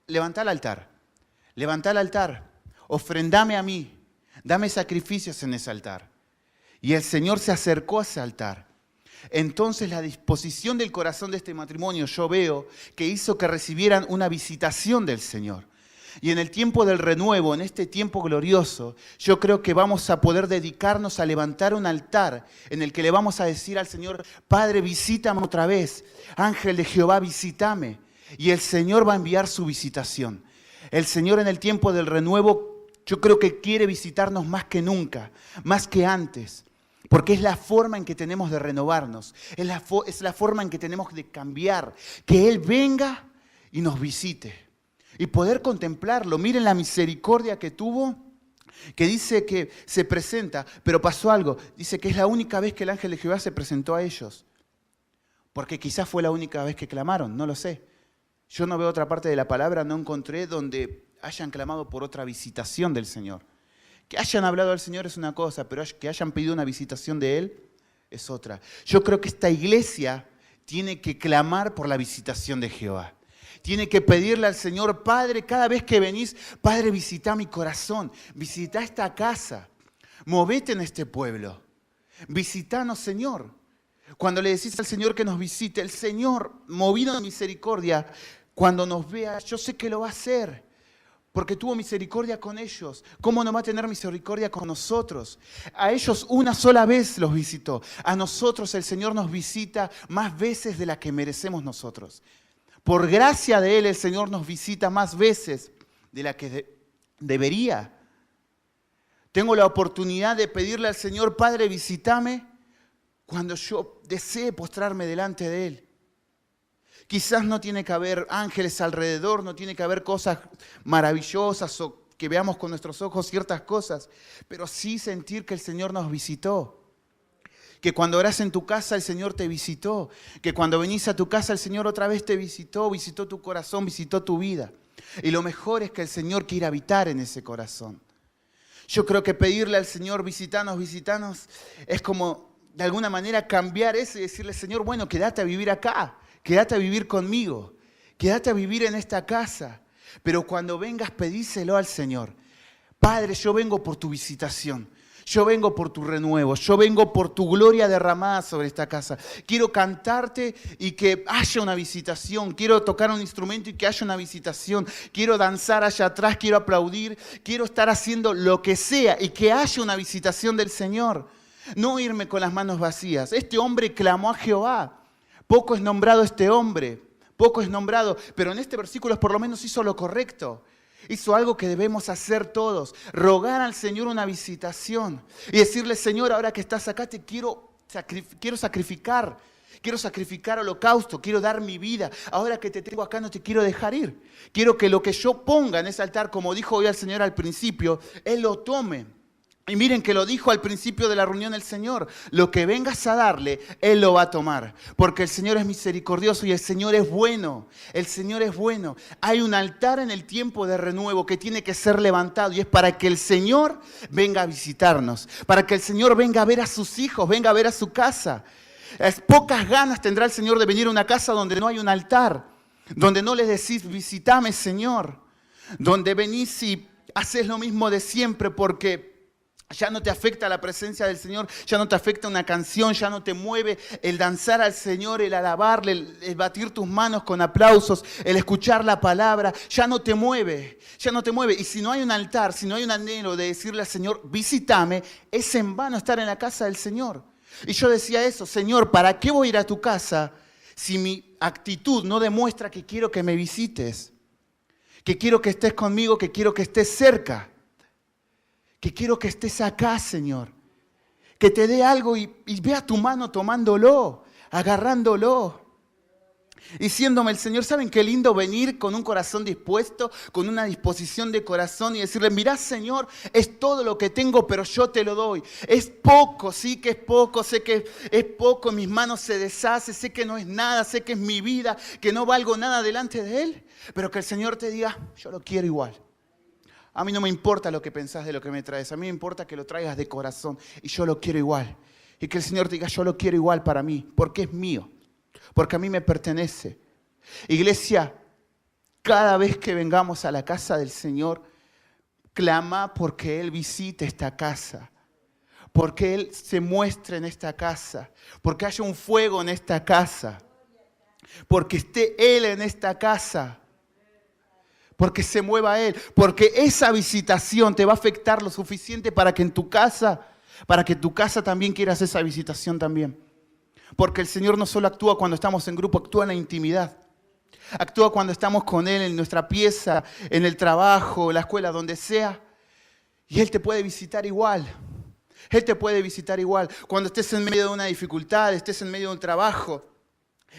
A: levantá el altar, ofrendame a mí, dame sacrificios en ese altar. Y el Señor se acercó a ese altar. Entonces la disposición del corazón de este matrimonio yo veo que hizo que recibieran una visitación del Señor. Y en el tiempo del renuevo, en este tiempo glorioso, yo creo que vamos a poder dedicarnos a levantar un altar en el que le vamos a decir al Señor, Padre, visítame otra vez. Ángel de Jehová, visítame. Y el Señor va a enviar su visitación. El Señor en el tiempo del renuevo, yo creo que quiere visitarnos más que nunca, más que antes. Porque es la forma en que tenemos de renovarnos, es la forma en que tenemos de cambiar, que Él venga y nos visite. Y poder contemplarlo. Miren la misericordia que tuvo que dice que se presenta, pero pasó algo. Dice que es la única vez que el ángel de Jehová se presentó a ellos. Porque quizás fue la única vez que clamaron, no lo sé. Yo no veo otra parte de la palabra, no encontré donde hayan clamado por otra visitación del Señor. Que hayan hablado al Señor es una cosa, pero que hayan pedido una visitación de Él es otra. Yo creo que esta iglesia tiene que clamar por la visitación de Jehová. Tiene que pedirle al Señor, Padre, cada vez que venís, Padre, visita mi corazón, visita esta casa, movete en este pueblo, visitanos, Señor. Cuando le decís al Señor que nos visite, el Señor, movido de misericordia, cuando nos vea, yo sé que lo va a hacer, porque tuvo misericordia con ellos. ¿Cómo no va a tener misericordia con nosotros? A ellos una sola vez los visitó. A nosotros el Señor nos visita más veces de las que merecemos nosotros. Por gracia de Él, el Señor nos visita más veces de la que debería. Tengo la oportunidad de pedirle al Señor, Padre, visítame cuando yo desee postrarme delante de Él. Quizás no tiene que haber ángeles alrededor, no tiene que haber cosas maravillosas o que veamos con nuestros ojos ciertas cosas, pero sí sentir que el Señor nos visitó. Que cuando orás en tu casa el Señor te visitó. Que cuando venís a tu casa el Señor otra vez te visitó, visitó tu corazón, visitó tu vida. Y lo mejor es que el Señor quiere habitar en ese corazón. Yo creo que pedirle al Señor, visitanos, es como de alguna manera cambiar eso y decirle, Señor, bueno, quédate a vivir acá, quédate a vivir conmigo, quédate a vivir en esta casa. Pero cuando vengas, pedíselo al Señor. Padre, yo vengo por tu visitación. Yo vengo por tu renuevo, yo vengo por tu gloria derramada sobre esta casa. Quiero cantarte y que haya una visitación. Quiero tocar un instrumento y que haya una visitación. Quiero danzar allá atrás, quiero aplaudir. Quiero estar haciendo lo que sea y que haya una visitación del Señor. No irme con las manos vacías. Este hombre clamó a Jehová. Poco es nombrado este hombre, poco es nombrado, pero en este versículo por lo menos hizo lo correcto. Hizo algo que debemos hacer todos, rogar al Señor una visitación y decirle, Señor, ahora que estás acá te quiero sacrificar holocausto, quiero dar mi vida. Ahora que te tengo acá no te quiero dejar ir. Quiero que lo que yo ponga en ese altar, como dijo hoy el Señor al principio, Él lo tome. Y miren que lo dijo al principio de la reunión el Señor, lo que vengas a darle, Él lo va a tomar. Porque el Señor es misericordioso y el Señor es bueno. El Señor es bueno. Hay un altar en el tiempo de renuevo que tiene que ser levantado y es para que el Señor venga a visitarnos. Para que el Señor venga a ver a sus hijos, venga a ver a su casa. Pocas ganas tendrá el Señor de venir a una casa donde no hay un altar. Donde no le decís, visítame, Señor. Donde venís y haces lo mismo de siempre porque ya no te afecta la presencia del Señor, ya no te afecta una canción, ya no te mueve el danzar al Señor, el alabarle, el batir tus manos con aplausos, el escuchar la palabra, ya no te mueve, ya no te mueve. Y si no hay un altar, si no hay un anhelo de decirle al Señor, visítame, es en vano estar en la casa del Señor. Y yo decía eso, Señor, ¿para qué voy a ir a tu casa si mi actitud no demuestra que quiero que me visites? Que quiero que estés conmigo, que quiero que estés cerca. Que quiero que estés acá, Señor. Que te dé algo y vea tu mano tomándolo, agarrándolo. Diciéndome el Señor, ¿saben qué lindo venir con un corazón dispuesto, con una disposición de corazón y decirle, mirá, Señor, es todo lo que tengo, pero yo te lo doy. Es poco, sí que es poco, sé que es poco, en mis manos se deshace, sé que no es nada, sé que es mi vida, que no valgo nada delante de Él, pero que el Señor te diga, yo lo quiero igual. A mí no me importa lo que pensás de lo que me traes. A mí me importa que lo traigas de corazón. Y yo lo quiero igual. Y que el Señor diga, yo lo quiero igual para mí. Porque es mío. Porque a mí me pertenece. Iglesia, cada vez que vengamos a la casa del Señor, clama porque Él visite esta casa. Porque Él se muestre en esta casa. Porque haya un fuego en esta casa. Porque esté Él en esta casa. Porque se mueva Él, porque esa visitación te va a afectar lo suficiente para que en tu casa, para que tu casa también quieras esa visitación también. Porque el Señor no solo actúa cuando estamos en grupo, actúa en la intimidad. Actúa cuando estamos con Él en nuestra pieza, en el trabajo, en la escuela, donde sea. Y Él te puede visitar igual. Él te puede visitar igual. Cuando estés en medio de una dificultad, estés en medio de un trabajo,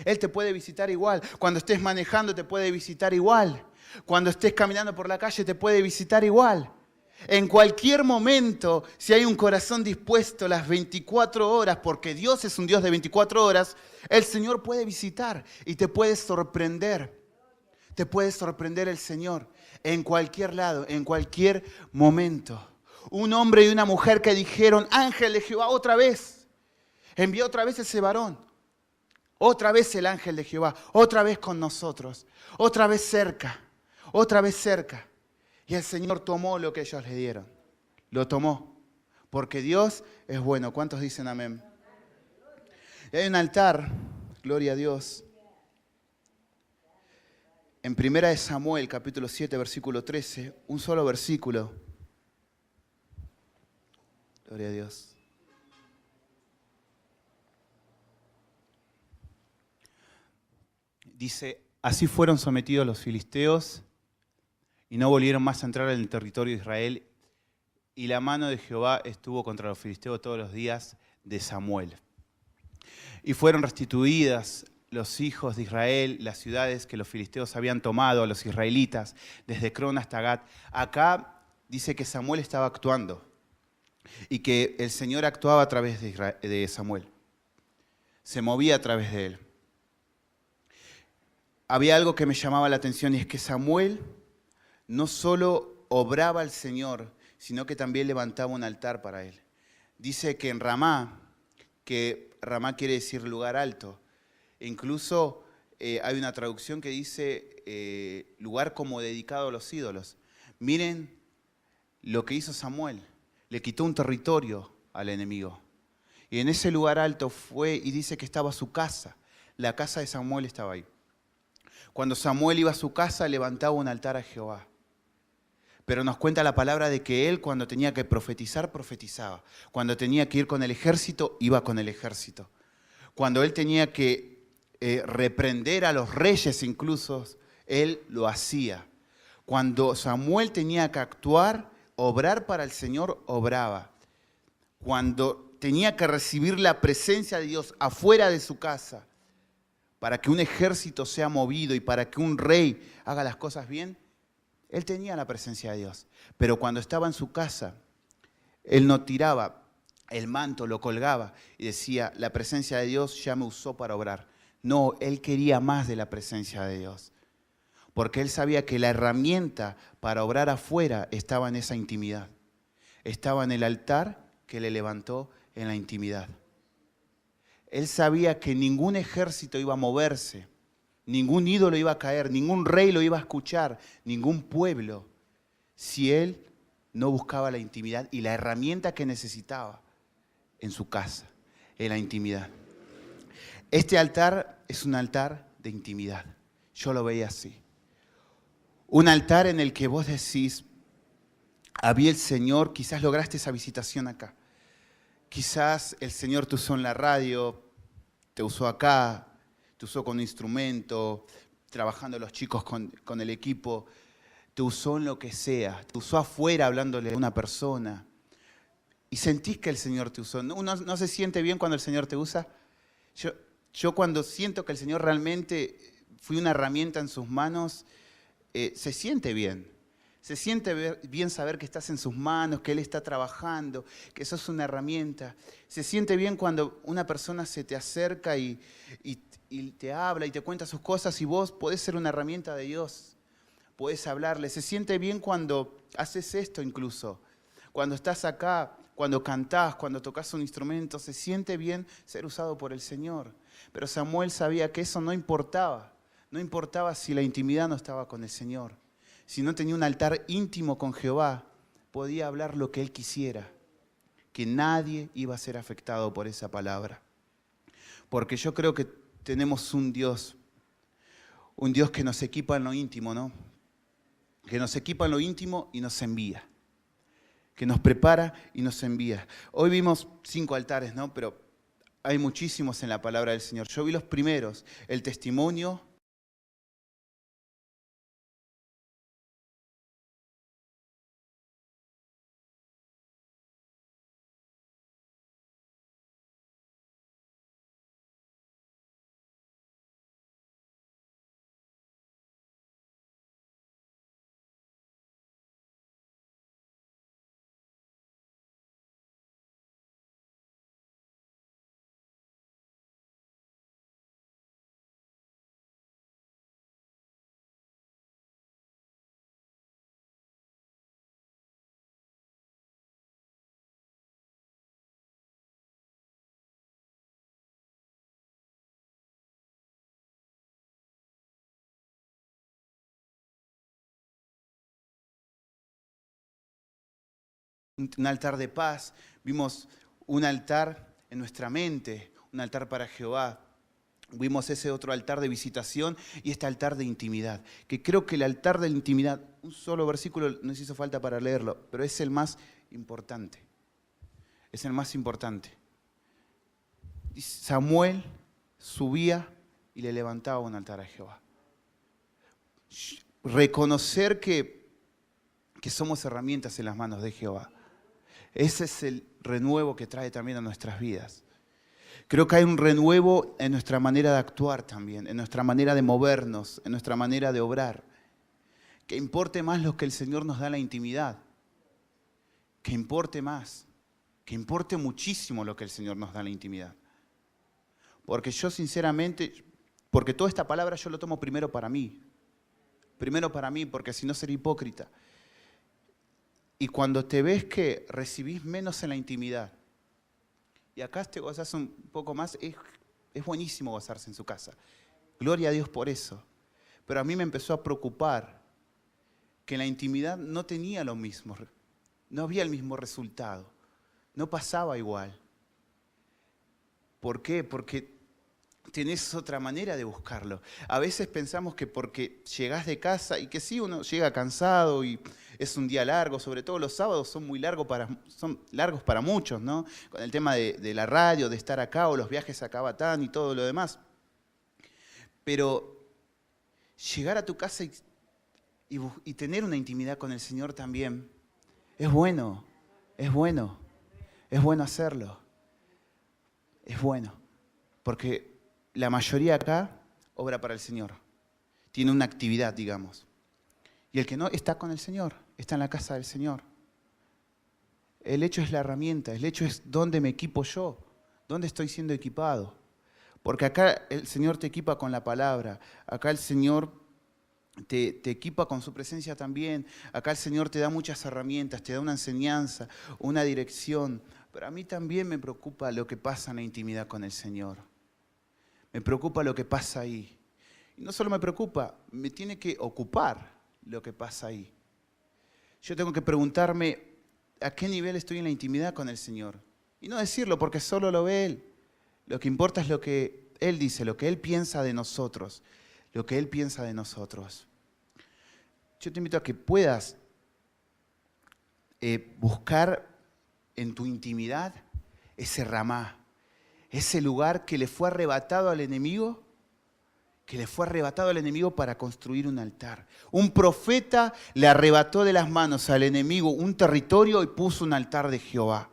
A: Él te puede visitar igual. Cuando estés manejando, te puede visitar igual. Cuando estés caminando por la calle te puede visitar igual. En cualquier momento, si hay un corazón dispuesto las 24 horas, porque Dios es un Dios de 24 horas, el Señor puede visitar y te puede sorprender. Te puede sorprender el Señor en cualquier lado, en cualquier momento. Un hombre y una mujer que dijeron, ángel de Jehová, otra vez. Envió otra vez ese varón. Otra vez el ángel de Jehová, otra vez con nosotros, otra vez cerca, otra vez cerca. Y el Señor tomó lo que ellos le dieron. Lo tomó. Porque Dios es bueno. ¿Cuántos dicen amén? Y hay un altar, gloria a Dios. En 1 Samuel, capítulo 7, versículo 13, un solo versículo. Gloria a Dios. Dice, así fueron sometidos los filisteos y no volvieron más a entrar en el territorio de Israel. Y la mano de Jehová estuvo contra los filisteos todos los días de Samuel. Y fueron restituidas los hijos de Israel, las ciudades que los filisteos habían tomado a los israelitas, desde Cron hasta Gat. Acá dice que Samuel estaba actuando y que el Señor actuaba a través de Samuel. Se movía a través de él. Había algo que me llamaba la atención y es que Samuel no solo obraba al Señor, sino que también levantaba un altar para él. Dice que en Ramá, que Ramá quiere decir lugar alto, e incluso hay una traducción que dice lugar como dedicado a los ídolos. Miren lo que hizo Samuel, le quitó un territorio al enemigo. Y en ese lugar alto fue y dice que estaba su casa, la casa de Samuel estaba ahí. Cuando Samuel iba a su casa levantaba un altar a Jehová. Pero nos cuenta la palabra de que él cuando tenía que profetizar, profetizaba. Cuando tenía que ir con el ejército, iba con el ejército. Cuando él tenía que reprender a los reyes incluso, él lo hacía. Cuando Samuel tenía que actuar, obrar para el Señor, obraba. Cuando tenía que recibir la presencia de Dios afuera de su casa, para que un ejército sea movido y para que un rey haga las cosas bien, él tenía la presencia de Dios. Pero cuando estaba en su casa, él no tiraba el manto, lo colgaba y decía, la presencia de Dios ya me usó para obrar. No, él quería más de la presencia de Dios. Porque él sabía que la herramienta para obrar afuera estaba en esa intimidad. Estaba en el altar que le levantó en la intimidad. Él sabía que ningún ejército iba a moverse, ningún ídolo iba a caer, ningún rey lo iba a escuchar, ningún pueblo, si él no buscaba la intimidad y la herramienta que necesitaba en su casa, en la intimidad. Este altar es un altar de intimidad. Yo lo veía así. Un altar en el que vos decís, había el Señor, quizás lograste esa visitación acá. Quizás el Señor te usó en la radio, te usó acá, te usó con un instrumento, trabajando los chicos con el equipo, te usó en lo que sea, te usó afuera hablándole a una persona. Y sentís que el Señor te usó. ¿No se siente bien cuando el Señor te usa? Yo cuando siento que el Señor realmente fui una herramienta en sus manos, se siente bien. Se siente bien saber que estás en sus manos, que Él está trabajando, que sos una herramienta. Se siente bien cuando una persona se te acerca y te habla y te cuenta sus cosas y vos podés ser una herramienta de Dios. Podés hablarle. Se siente bien cuando haces esto incluso. Cuando estás acá, cuando cantás, cuando tocas un instrumento, se siente bien ser usado por el Señor. Pero Samuel sabía que eso no importaba. No importaba si la intimidad no estaba con el Señor. Si no tenía un altar íntimo con Jehová, podía hablar lo que él quisiera, que nadie iba a ser afectado por esa palabra. Porque yo creo que tenemos un Dios que nos equipa en lo íntimo, ¿no? Que nos equipa en lo íntimo y nos envía. Que nos prepara y nos envía. Hoy vimos 5 altares, ¿no? Pero hay muchísimos en la palabra del Señor. Yo vi los primeros, el testimonio, un altar de paz, vimos un altar en nuestra mente, un altar para Jehová. Vimos ese otro altar de visitación y este altar de intimidad, que creo que el altar de la intimidad, un solo versículo no nos hizo falta para leerlo, pero es el más importante. Es el más importante. Samuel subía y le levantaba un altar a Jehová. Reconocer que somos herramientas en las manos de Jehová. Ese es el renuevo que trae también a nuestras vidas. Creo que hay un renuevo en nuestra manera de actuar también, en nuestra manera de movernos, en nuestra manera de obrar. Que importe más lo que el Señor nos da en la intimidad. Que importe más. Que importe muchísimo lo que el Señor nos da en la intimidad. Porque yo sinceramente, porque toda esta palabra yo lo tomo primero para mí. Primero para mí, porque si no sería hipócrita. Y cuando te ves que recibís menos en la intimidad, y acá te gozás un poco más, es buenísimo gozarse en su casa. Gloria a Dios por eso. Pero a mí me empezó a preocupar que en la intimidad no tenía lo mismo, no había el mismo resultado, no pasaba igual. ¿Por qué? Porque tenés otra manera de buscarlo. A veces pensamos que porque llegás de casa, y que sí, uno llega cansado y es un día largo, sobre todo los sábados son largos para muchos, ¿no? Con el tema de la radio, de estar acá, o los viajes a Cabatán y todo lo demás. Pero llegar a tu casa y tener una intimidad con el Señor también, es bueno hacerlo. Es bueno, porque la mayoría acá obra para el Señor. Tiene una actividad, digamos. Y el que no está con el Señor, está en la casa del Señor. El hecho es la herramienta, el hecho es dónde me equipo yo, dónde estoy siendo equipado. Porque acá el Señor te equipa con la palabra, acá el Señor te equipa con su presencia también, acá el Señor te da muchas herramientas, te da una enseñanza, una dirección. Pero a mí también me preocupa lo que pasa en la intimidad con el Señor. Me preocupa lo que pasa ahí. Y no solo me preocupa, me tiene que ocupar lo que pasa ahí. Yo tengo que preguntarme a qué nivel estoy en la intimidad con el Señor. Y no decirlo porque solo lo ve Él. Lo que importa es lo que Él dice, lo que Él piensa de nosotros. Lo que Él piensa de nosotros. Yo te invito a que puedas buscar en tu intimidad ese ramá, ese lugar que le fue arrebatado al enemigo, para construir un altar. Un profeta le arrebató de las manos al enemigo un territorio y puso un altar de Jehová.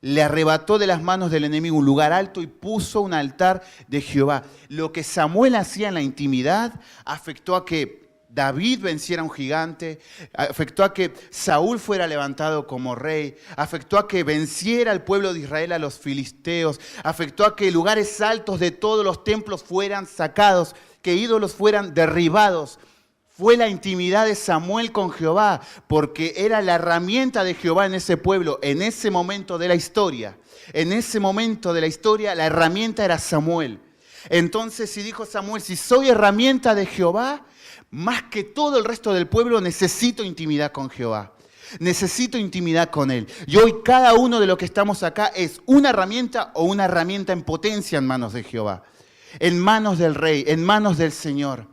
A: Le arrebató de las manos del enemigo un lugar alto y puso un altar de Jehová. Lo que Samuel hacía en la intimidad afectó a que David venciera a un gigante, afectó a que Saúl fuera levantado como rey, afectó a que venciera al pueblo de Israel a los filisteos, afectó a que lugares altos de todos los templos fueran sacados, que ídolos fueran derribados. Fue la intimidad de Samuel con Jehová, porque era la herramienta de Jehová en ese pueblo, en ese momento de la historia. En ese momento de la historia, la herramienta era Samuel. Entonces, si dijo Samuel, si soy herramienta de Jehová, más que todo el resto del pueblo, necesito intimidad con Jehová. Necesito intimidad con Él. Y hoy cada uno de los que estamos acá es una herramienta o una herramienta en potencia en manos de Jehová. En manos del Rey, en manos del Señor.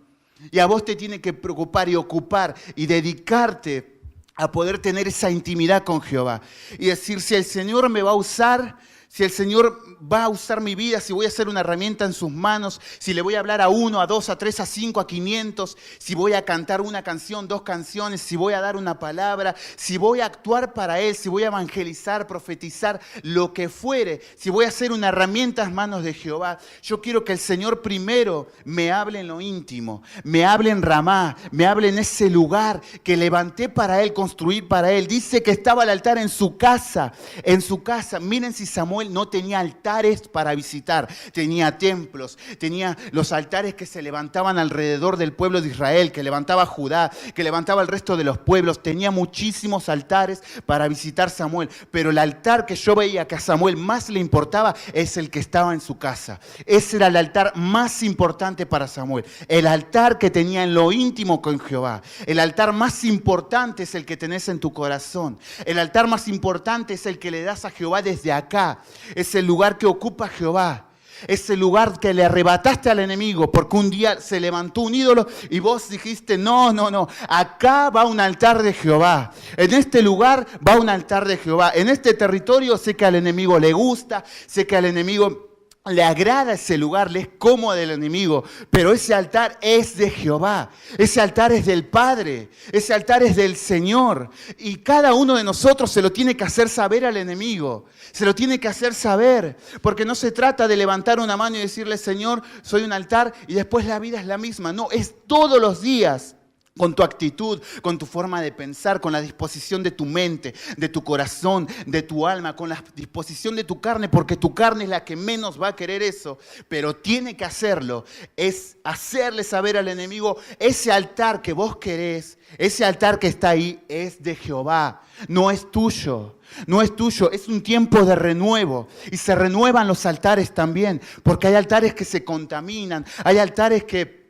A: Y a vos te tiene que preocupar y ocupar y dedicarte a poder tener esa intimidad con Jehová. Y decir, si el Señor me va a usar, si el Señor va a usar mi vida, si voy a ser una herramienta en sus manos, si le voy a hablar a 1, a 2, a 3, a 5, a 500, si voy a cantar una canción, 2 canciones, si voy a dar una palabra, si voy a actuar para Él, si voy a evangelizar, profetizar, lo que fuere, si voy a ser una herramienta en manos de Jehová, yo quiero que el Señor primero me hable en lo íntimo, me hable en Ramá, me hable en ese lugar que levanté para Él, construir para Él. Dice que estaba el altar en su casa, en su casa. Miren si Samuel Samuel no tenía altares para visitar, tenía templos, tenía los altares que se levantaban alrededor del pueblo de Israel, que levantaba Judá, que levantaba el resto de los pueblos. Tenía muchísimos altares para visitar Samuel, pero el altar que yo veía que a Samuel más le importaba es el que estaba en su casa. Ese era el altar más importante para Samuel, el altar que tenía en lo íntimo con Jehová. El altar más importante es el que tenés en tu corazón. El altar más importante es el que le das a Jehová desde acá. Es el lugar que ocupa Jehová. Es el lugar que le arrebataste al enemigo porque un día se levantó un ídolo y vos dijiste, no, acá va un altar de Jehová. En este lugar va un altar de Jehová. En este territorio sé que al enemigo le gusta, sé que al enemigo le agrada ese lugar, le es cómodo del enemigo, pero ese altar es de Jehová, ese altar es del Padre, ese altar es del Señor. Y cada uno de nosotros se lo tiene que hacer saber al enemigo, se lo tiene que hacer saber, porque no se trata de levantar una mano y decirle, Señor, soy un altar y después la vida es la misma. No, es todos los días. Con tu actitud, con tu forma de pensar, con la disposición de tu mente, de tu corazón, de tu alma, con la disposición de tu carne, porque tu carne es la que menos va a querer eso, pero tiene que hacerlo. Es hacerle saber al enemigo, ese altar que vos querés, ese altar que está ahí es de Jehová, no es tuyo. No es tuyo, es un tiempo de renuevo y se renuevan los altares también, porque hay altares que se contaminan, hay altares que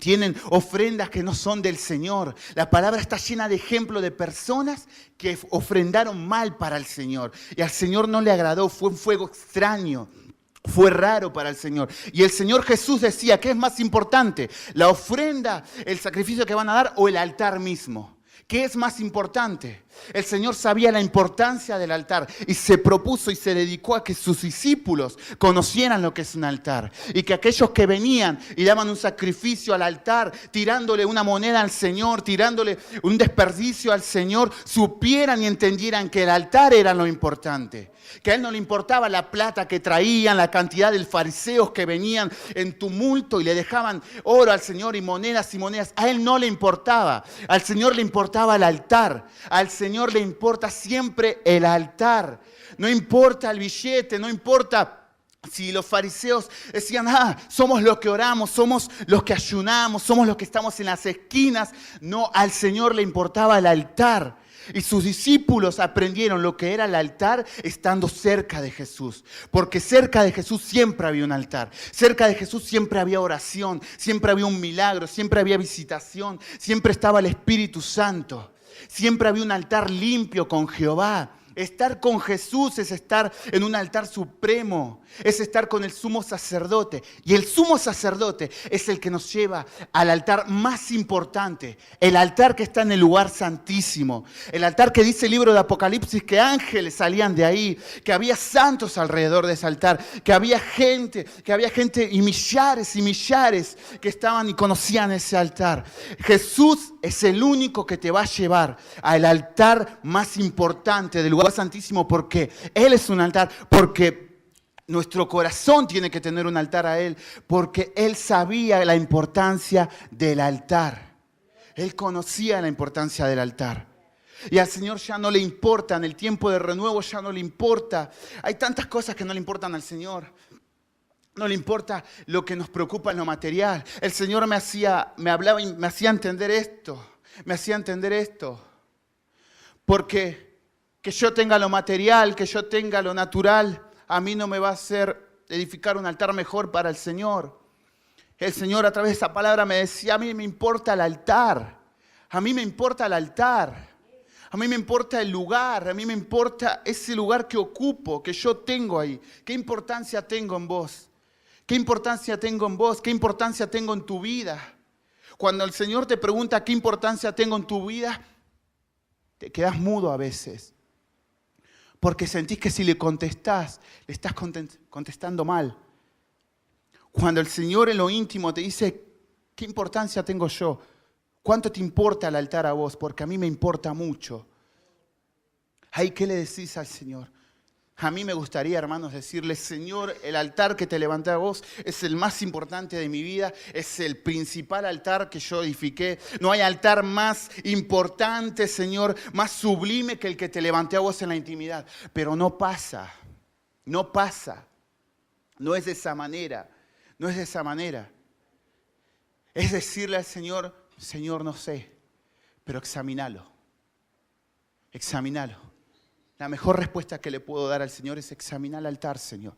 A: tienen ofrendas que no son del Señor. La palabra está llena de ejemplos de personas que ofrendaron mal para el Señor. Y al Señor no le agradó, fue un fuego extraño. Fue raro para el Señor. Y el Señor Jesús decía, ¿qué es más importante? ¿La ofrenda, el sacrificio que van a dar o el altar mismo? ¿Qué es más importante? El Señor sabía la importancia del altar y se propuso y se dedicó a que sus discípulos conocieran lo que es un altar. Y que aquellos que venían y daban un sacrificio al altar, tirándole una moneda al Señor, tirándole un desperdicio al Señor, supieran y entendieran que el altar era lo importante. Que a Él no le importaba la plata que traían, la cantidad de fariseos que venían en tumulto y le dejaban oro al Señor y monedas y monedas. A Él no le importaba. Al Señor le importaba el altar. Al Señor le importa siempre el altar. No importa el billete, no importa si los fariseos decían, somos los que oramos, somos los que ayunamos, somos los que estamos en las esquinas. No, al Señor le importaba el altar. Y sus discípulos aprendieron lo que era el altar estando cerca de Jesús. Porque cerca de Jesús siempre había un altar. Cerca de Jesús siempre había oración, siempre había un milagro, siempre había visitación, siempre estaba el Espíritu Santo. Siempre había un altar limpio con Jehová. Estar con Jesús es estar en un altar supremo, es estar con el sumo sacerdote. Y el sumo sacerdote es el que nos lleva al altar más importante, el altar que está en el lugar santísimo. El altar que dice el libro de Apocalipsis que ángeles salían de ahí, que había santos alrededor de ese altar, que había gente y millares que estaban y conocían ese altar. Jesús es el único que te va a llevar al altar más importante del lugar santísimo, porque Él es un altar, porque nuestro corazón tiene que tener un altar a Él, porque Él sabía la importancia del altar. Él conocía la importancia del altar. Y al Señor ya no le importa, en el tiempo de renuevo ya no le importa. Hay tantas cosas que no le importan al Señor. No le importa lo que nos preocupa en lo material. El Señor me hablaba y me hacía entender esto. Porque que yo tenga lo material, que yo tenga lo natural, a mí no me va a hacer edificar un altar mejor para el Señor. El Señor a través de esa palabra me decía, a mí me importa el altar. A mí me importa el altar. A mí me importa el lugar, a mí me importa ese lugar que ocupo, que yo tengo ahí. ¿Qué importancia tengo en vos? ¿Qué importancia tengo en vos? ¿Qué importancia tengo en tu vida? Cuando el Señor te pregunta qué importancia tengo en tu vida, te quedas mudo a veces. Porque sentís que si le contestás, le estás contestando mal. Cuando el Señor en lo íntimo te dice, ¿qué importancia tengo yo? ¿Cuánto te importa el altar a vos? Porque a mí me importa mucho. Ay, ¿qué le decís al Señor? A mí me gustaría, hermanos, decirle, Señor, el altar que te levanté a vos es el más importante de mi vida, es el principal altar que yo edifiqué. No hay altar más importante, Señor, más sublime que el que te levanté a vos en la intimidad. Pero no pasa. No pasa. No es de esa manera. No es de esa manera. Es decirle al Señor, Señor, no sé, pero examínalo. Examínalo. La mejor respuesta que le puedo dar al Señor es examinar el altar, Señor.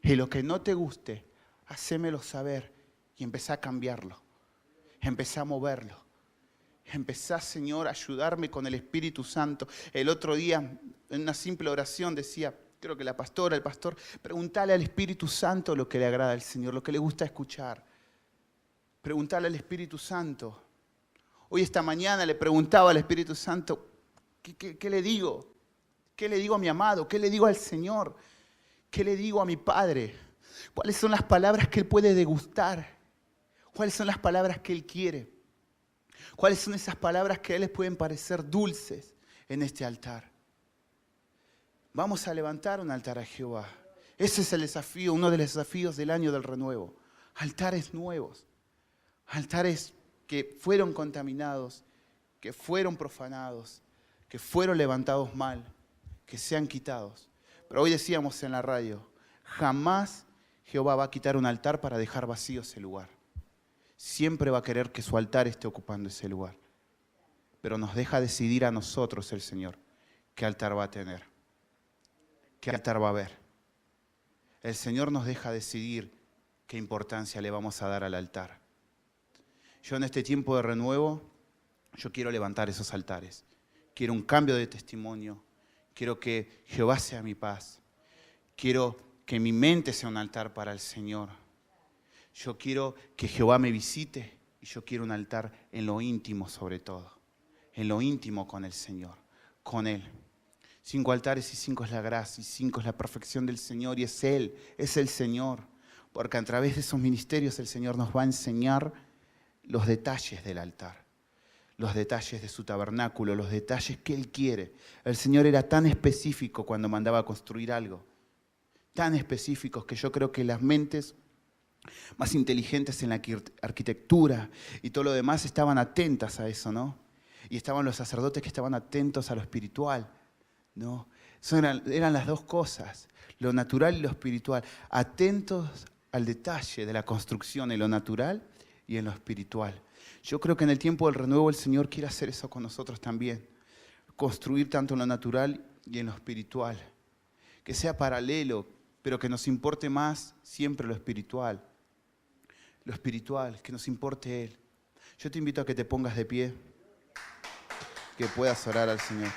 A: Y lo que no te guste, hacémelo saber y empezá a cambiarlo. Empezá a moverlo. Empezá, Señor, a ayudarme con el Espíritu Santo. El otro día, en una simple oración, decía, creo que la pastora, el pastor, preguntale al Espíritu Santo lo que le agrada al Señor, lo que le gusta escuchar. Preguntale al Espíritu Santo. Hoy esta mañana le preguntaba al Espíritu Santo, ¿qué le digo? ¿Qué le digo a mi amado? ¿Qué le digo al Señor? ¿Qué le digo a mi Padre? ¿Cuáles son las palabras que Él puede degustar? ¿Cuáles son las palabras que Él quiere? ¿Cuáles son esas palabras que a Él les pueden parecer dulces en este altar? Vamos a levantar un altar a Jehová. Ese es el desafío, uno de los desafíos del año del renuevo. Altares nuevos. Altares que fueron contaminados, que fueron profanados, que fueron levantados mal, que sean quitados. Pero hoy decíamos en la radio, jamás Jehová va a quitar un altar para dejar vacío ese lugar. Siempre va a querer que su altar esté ocupando ese lugar. Pero nos deja decidir a nosotros el Señor qué altar va a tener, qué altar va a haber. El Señor nos deja decidir qué importancia le vamos a dar al altar. Yo en este tiempo de renuevo, yo quiero levantar esos altares. Quiero un cambio de testimonio. Quiero que Jehová sea mi paz. Quiero que mi mente sea un altar para el Señor. Yo quiero que Jehová me visite y yo quiero un altar en lo íntimo sobre todo. En lo íntimo con el Señor, con Él. 5 altares y 5 es la gracia y 5 es la perfección del Señor y es Él, es el Señor. Porque a través de esos ministerios el Señor nos va a enseñar los detalles del altar. Los detalles de su tabernáculo, los detalles que Él quiere. El Señor era tan específico cuando mandaba a construir algo. Tan específicos que yo creo que las mentes más inteligentes en la arquitectura y todo lo demás estaban atentas a eso, ¿no? Y estaban los sacerdotes que estaban atentos a lo espiritual, ¿no? Eran las dos cosas, lo natural y lo espiritual. Atentos al detalle de la construcción en lo natural y en lo espiritual. Yo creo que en el tiempo del renuevo el Señor quiere hacer eso con nosotros también. Construir tanto en lo natural y en lo espiritual. Que sea paralelo, pero que nos importe más siempre lo espiritual. Lo espiritual, que nos importe Él. Yo te invito a que te pongas de pie, que puedas orar al Señor.